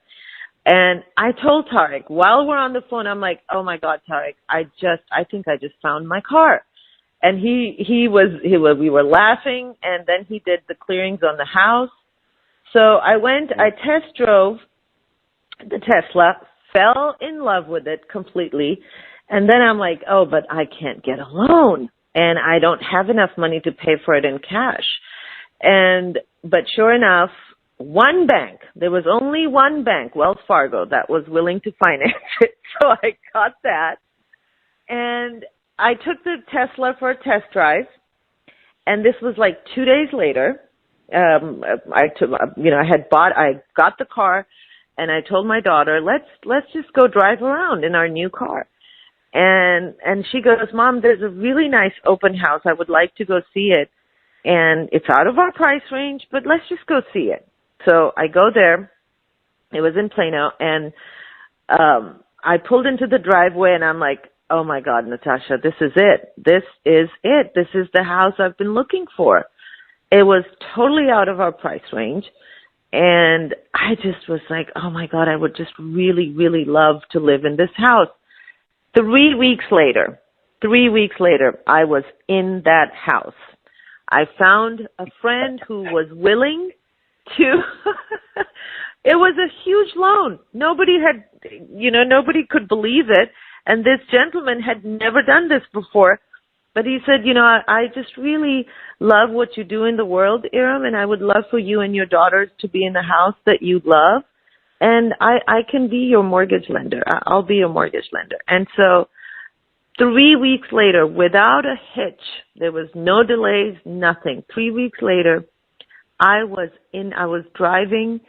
And I told Tariq, while we're on the phone, I'm like, oh, my God, Tariq, I think I just found my car. And we were laughing, and then he did the clearings on the house. So I test drove the Tesla, fell in love with it completely. And then I'm like, oh, but I can't get a loan. And I don't have enough money to pay for it in cash. But sure enough, one bank, there was only one bank, Wells Fargo, that was willing to finance it. So I got that. And I took the Tesla for a test drive. And this was like 2 days later. I got the car, and I told my daughter, let's just go drive around in our new car. And she goes, Mom, there's a really nice open house. I would like to go see it. And it's out of our price range, but let's just go see it. So I go there. It was in Plano. And I pulled into the driveway, and I'm like, oh, my God, Natasha, this is it. This is it. This is the house I've been looking for. It was totally out of our price range. And I just was like, oh, my God, I would just really, really love to live in this house. 3 weeks later, I was in that house. I found a friend who was willing to, it was a huge loan. Nobody could believe it. And this gentleman had never done this before. But he said, I just really love what you do in the world, Eram, and I would love for you and your daughters to be in the house that you love. And I can be your mortgage lender. I'll be your mortgage lender. And so 3 weeks later, without a hitch, there was no delays, nothing. 3 weeks later, I was driving.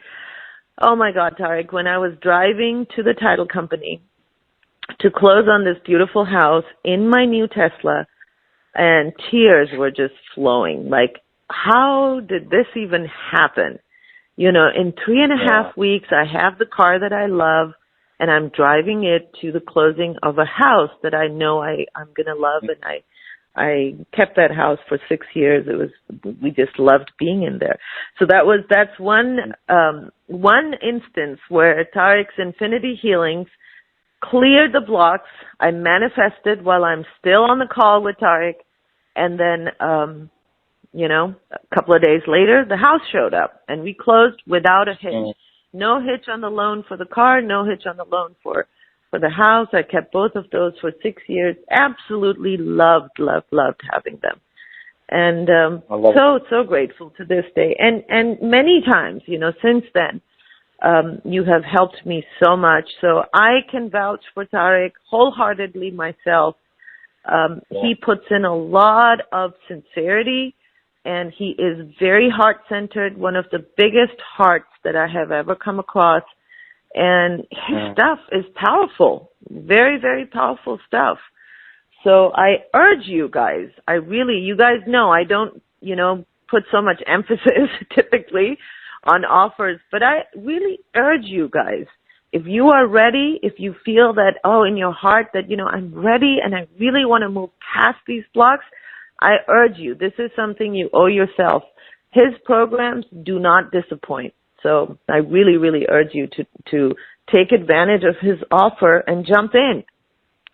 Oh my God, Tariq, when I was driving to the title company to close on this beautiful house in my new Tesla, and tears were just flowing. Like, how did this even happen? In 3.5 weeks, I have the car that I love, and I'm driving it to the closing of a house that I know I'm going to love. And I kept that house for 6 years. We just loved being in there. So that's one instance where Tariq's Infinity Healings cleared the blocks. I manifested while I'm still on the call with Tariq. And then, a couple of days later, the house showed up, and we closed without a hitch. No hitch on the loan for the car, no hitch on the loan for for the house. I kept both of those for 6 years. Absolutely loved having them. And so grateful to this day. And many times, since then, you have helped me so much. So I can vouch for Tariq wholeheartedly myself. He puts in a lot of sincerity, and he is very heart-centered, one of the biggest hearts that I have ever come across. And his stuff is powerful, very, very powerful stuff. So I urge you guys, you guys know I don't, put so much emphasis typically on offers, but I really urge you guys, if you are ready, if you feel that, in your heart that, I'm ready and I really want to move past these blocks, I urge you, this is something you owe yourself. His programs do not disappoint. So I really, really urge you to take advantage of his offer and jump in.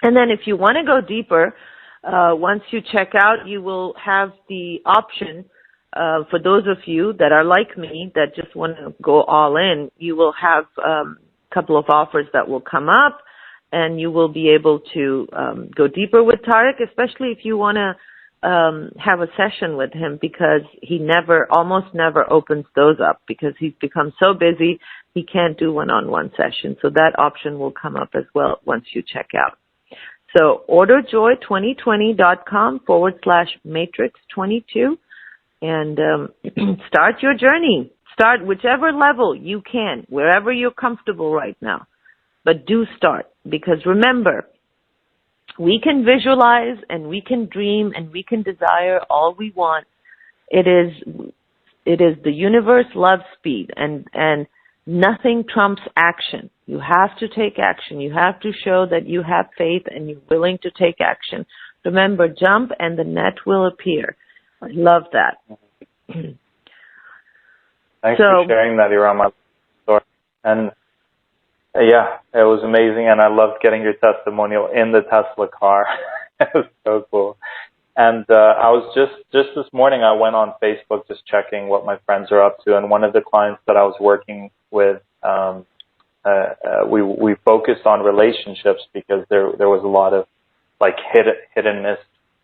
And then if you want to go deeper, once you check out, you will have the option, for those of you that are like me, that just want to go all in, you will have a couple of offers that will come up, and you will be able to go deeper with Tariq, especially if you want to have a session with him, because he almost never opens those up because he's become so busy he can't do one-on-one session. So that option will come up as well once you check out. So orderjoy2020.com/matrix22 and start your journey. Start whichever level you can, wherever you're comfortable right now. But do start, because remember, we can visualize and we can dream and we can desire all we want. It is the universe loves speed, and nothing trumps action. You have to take action. You have to show that you have faith and you're willing to take action. Remember, jump and the net will appear. I love that.
Thanks for sharing that, Eram. And yeah, it was amazing, and I loved getting your testimonial in the Tesla car. It was so cool. And I was just this morning, I went on Facebook just checking what my friends are up to, and one of the clients that I was working with, we focused on relationships because there was a lot of like hit and miss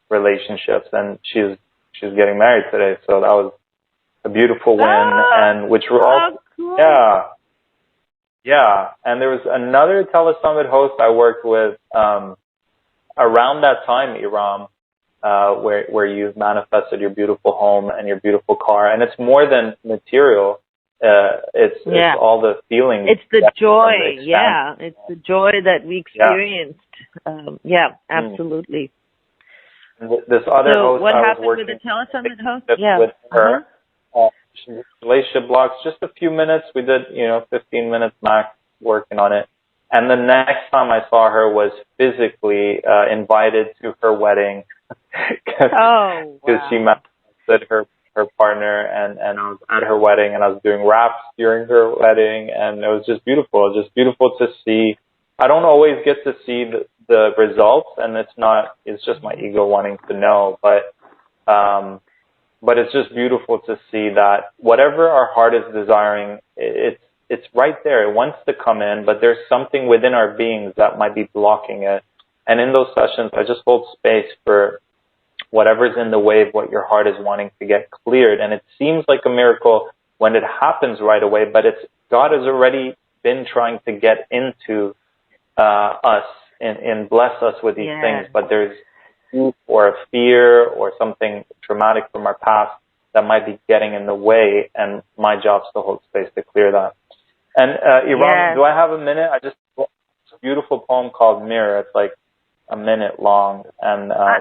relationships, and she's getting married today, so that was a beautiful win, and which were all
cool.
Yeah, and there was another telesummit host I worked with around that time, Eram, where you've manifested your beautiful home and your beautiful car, and it's more than material. It's all the feelings.
It's the joy. Yeah, it's the joy that we experienced. Absolutely.
This other host,
what
I was
happened
working
with the telesummit host?
with her. Relationship blocks, just a few minutes. We did, 15 minutes max working on it. And the next time I saw her was physically invited to her wedding because she met her partner, and I was at her wedding, and I was doing raps during her wedding, and it was just beautiful. Just beautiful to see. I don't always get to see the results, and it's just my ego wanting to know, but it's just beautiful to see that whatever our heart is desiring, it's right there. It wants to come in, but there's something within our beings that might be blocking it. And in those sessions, I just hold space for whatever's in the way of what your heart is wanting to get cleared. And it seems like a miracle when it happens right away, but God has already been trying to get into us and bless us with these things, but there's or a fear or something traumatic from our past that might be getting in the way, and my job is to hold space to clear that. And Eram, do I have a minute? I just wrote a beautiful poem called Mirror. It's like a minute long, and I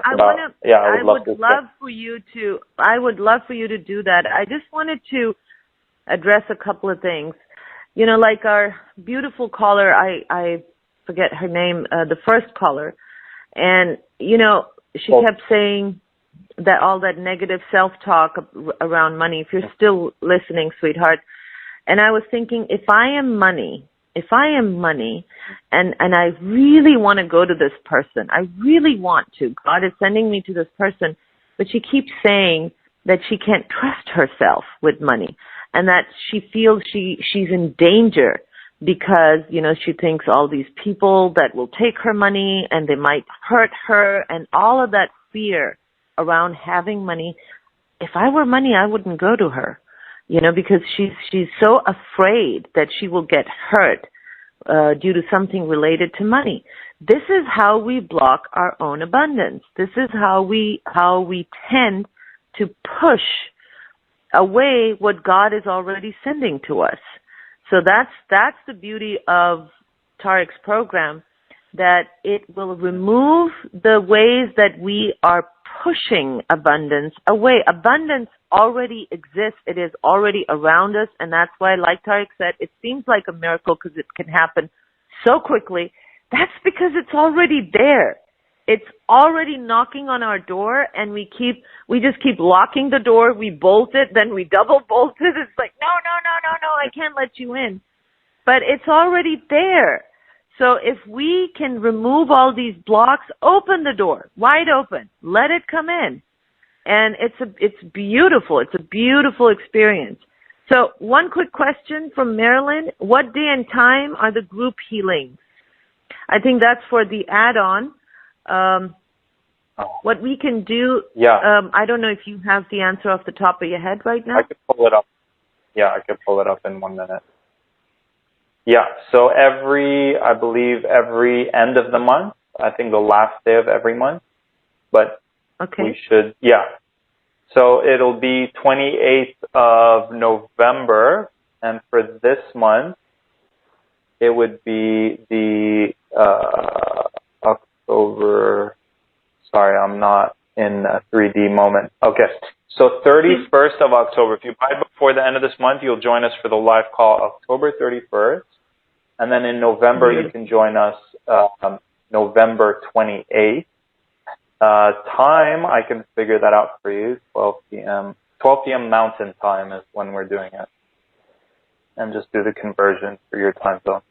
would love for you to do that. I just wanted to address a couple of things. Like our beautiful caller, I forget her name, the first caller, and she kept saying that all that negative self-talk around money. If you're still listening, sweetheart, and I was thinking, if I am money, and I really want to go to this person, I really want to. God is sending me to this person, but she keeps saying that she can't trust herself with money, and that she feels she's in danger
because, she thinks all these people that will take her money and they might hurt her and all of that fear around having money. If I were money, I wouldn't go to her, because she's so afraid that she will get hurt due to something related to money. This is how we block our own abundance. This is how we tend to push away what God is already sending to us. So that's the beauty of Tariq's program, that it will remove the ways that we are pushing abundance away. Abundance already exists. It is already around us. And that's why, like Tariq said, it seems like a miracle because it can happen so quickly. That's because it's already there. It's already knocking on our door, and we just keep locking the door. We bolt it, then we double bolt it. It's like, no, I can't let you in. But it's already there. So if we can remove all these blocks, open the door, wide open, let it come in. And it's beautiful. It's a beautiful experience. So one quick question from Marilyn. What day and time are the group healings? I think that's for the add-on. What we can do, I don't know if you have the answer off the top of your head right now.
I could pull it up. Yeah, I could pull it up in 1 minute. Yeah, so I believe every end of the month, I think the last day of every month, but we should, So it'll be 28th of November, and for this month, it would be the October, sorry, I'm not in a 3D moment. Okay, so 31st of October. If you buy before the end of this month, you'll join us for the live call October 31st. And then in November, you can join us November 28th. Time, I can figure that out for you, 12 p.m. 12 p.m. Mountain Time is when we're doing it. And just do the conversion for your time zone.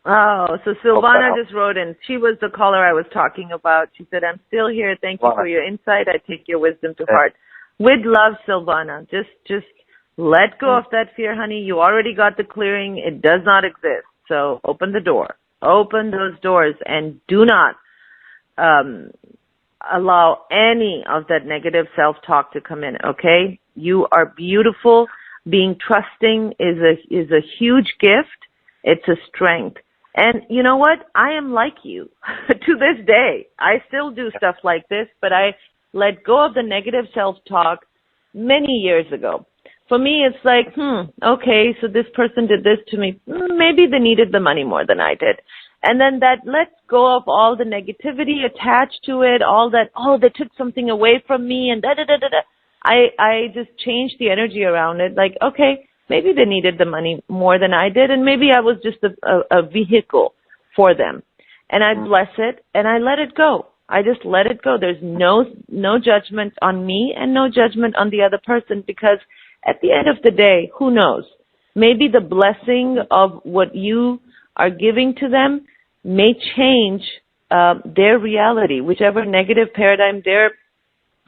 Oh, so Silvana just wrote in. She was the caller I was talking about. She said, I'm still here. Thank you for your insight. I take your wisdom to heart. With love, Silvana. Just let go of that fear, honey. You already got the clearing. It does not exist. So open the door. Open those doors and do not allow any of that negative self-talk to come in, okay? You are beautiful. Being trusting is a huge gift. It's a strength. And you know what? I am like you to this day. I still do stuff like this, but I let go of the negative self-talk many years ago. For me, it's like, okay, so this person did this to me. Maybe they needed the money more than I did. And then that lets go of all the negativity attached to it, all that, they took something away from me and da-da-da-da-da. I just changed the energy around it. Like, okay, maybe they needed the money more than I did, and maybe I was just a vehicle for them. And I bless it, and I let it go. I just let it go. There's no judgment on me and no judgment on the other person, because at the end of the day, who knows? Maybe the blessing of what you are giving to them may change their reality, whichever negative paradigm they're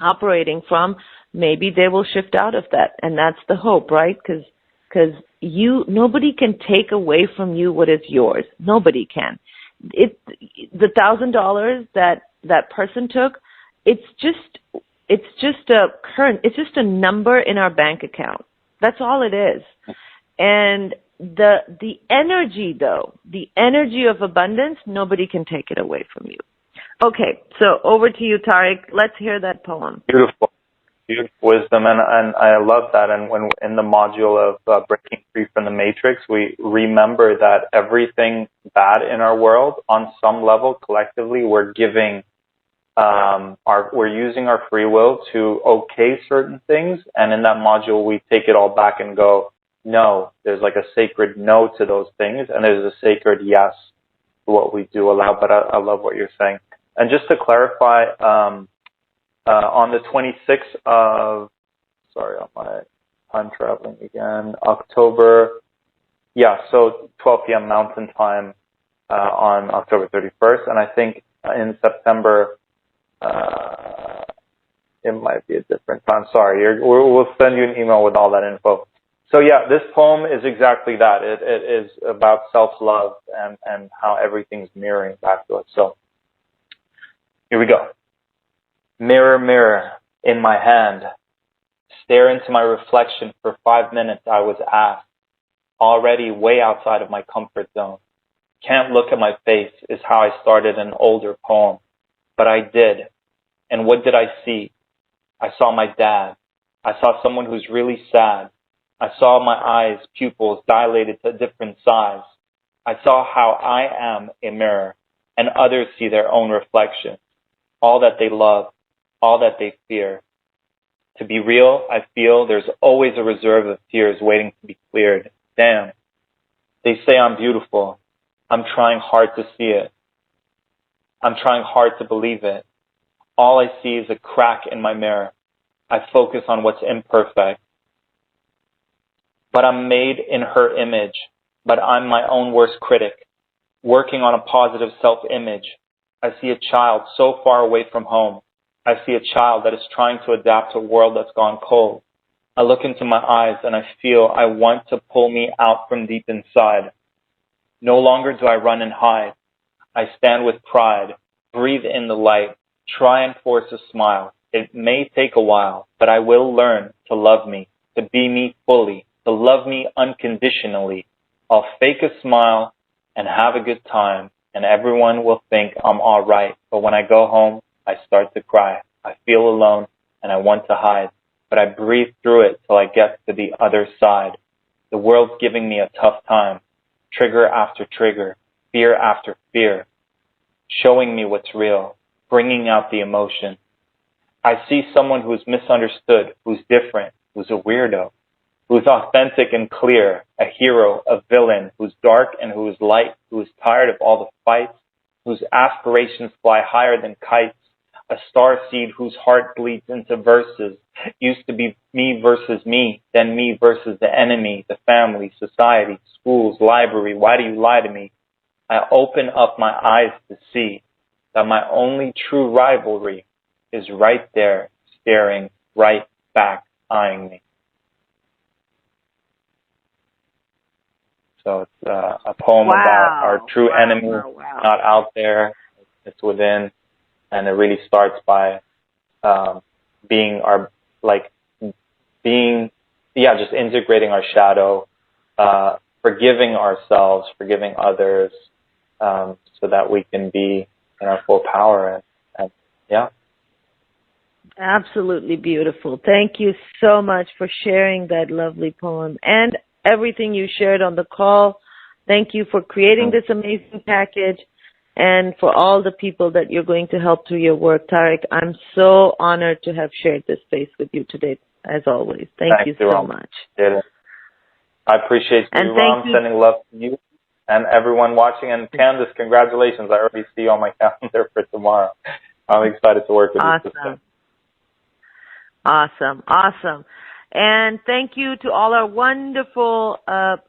operating from. Maybe they will shift out of that, and that's the hope, right? Because nobody can take away from you what is yours. Nobody can. The $1,000 that person took, it's just a number in our bank account. That's all it is. And the energy, though, the energy of abundance, nobody can take it away from you. Okay, so over to you, Tariq. Let's hear that poem.
Beautiful wisdom, and I love that. And when in the module of breaking free from the matrix, we remember that everything bad in our world, on some level, collectively, we're giving, we're using our free will to okay certain things, and in that module, we take it all back and go, no. There's like a sacred no to those things, and there's a sacred yes to what we do allow. But I love what you're saying. And just to clarify, on the 26th of, sorry, on my time traveling again, October, so 12 p.m. Mountain Time on October 31st. And I think in September, it might be a different time. Sorry, we'll send you an email with all that info. So yeah, this poem is exactly that. It is about self-love and how everything's mirroring back to us. So here we go. Mirror, mirror in my hand, stare into my reflection for 5 minutes, I was asked. Already way outside of my comfort zone. Can't look at my face is how I started an older poem. But I did. And what did I see? I saw my dad. I saw someone who's really sad. I saw my eyes, pupils dilated to a different size. I saw how I am a mirror, and others see their own reflection. All that they love, all that they fear. To be real, I feel there's always a reserve of tears waiting to be cleared. Damn. They say I'm beautiful. I'm trying hard to see it. I'm trying hard to believe it. All I see is a crack in my mirror. I focus on what's imperfect. But I'm made in her image. But I'm my own worst critic. Working on a positive self-image. I see a child so far away from home. I see a child that is trying to adapt to a world that's gone cold. I look into my eyes and I feel I want to pull me out from deep inside. No longer do I run and hide. I stand with pride, breathe in the light, try and force a smile. It may take a while, but I will learn to love me, to be me fully, to love me unconditionally. I'll fake a smile and have a good time, and everyone will think I'm all right. But when I go home, I start to cry. I feel alone and I want to hide. But I breathe through it till I get to the other side. The world's giving me a tough time. Trigger after trigger, fear after fear, showing me what's real, bringing out the emotion. I see someone who's misunderstood, who's different, who's a weirdo, who's authentic and clear, a hero, a villain, who's dark and who is light, who is tired of all the fights, whose aspirations fly higher than kites, a star seed whose heart bleeds into verses. Used to be me versus me, then me versus the enemy, the family, society, schools, library. Why do you lie to me? I open up my eyes to see that my only true rivalry is right there, staring right back, eyeing me. So it's a poem about our true enemy, not out there, it's within. And it really starts by just integrating our shadow, forgiving ourselves, forgiving others, so that we can be in our full power. And yeah.
Absolutely beautiful. Thank you so much for sharing that lovely poem and everything you shared on the call. Thank you for creating this amazing package. And for all the people that you're going to help through your work, Tariq, I'm so honored to have shared this space with you today, as always. Thank you so much.
I appreciate you, Ram, sending love to you and everyone watching. And Candace, congratulations. I already see you on my calendar for tomorrow. I'm excited to work with you.
Awesome. And thank you to all our wonderful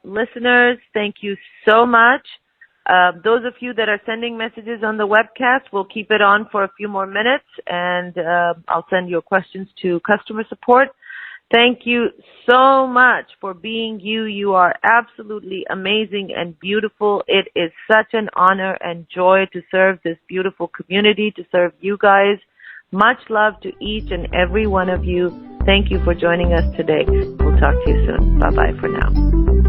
listeners. Thank you so much. Those of you that are sending messages on the webcast, we'll keep it on for a few more minutes, and I'll send your questions to customer support. Thank you so much for being you. You are absolutely amazing and beautiful. It is such an honor and joy to serve this beautiful community, to serve you guys. Much love to each and every one of you. Thank you for joining us today. We'll talk to you soon. Bye-bye for now.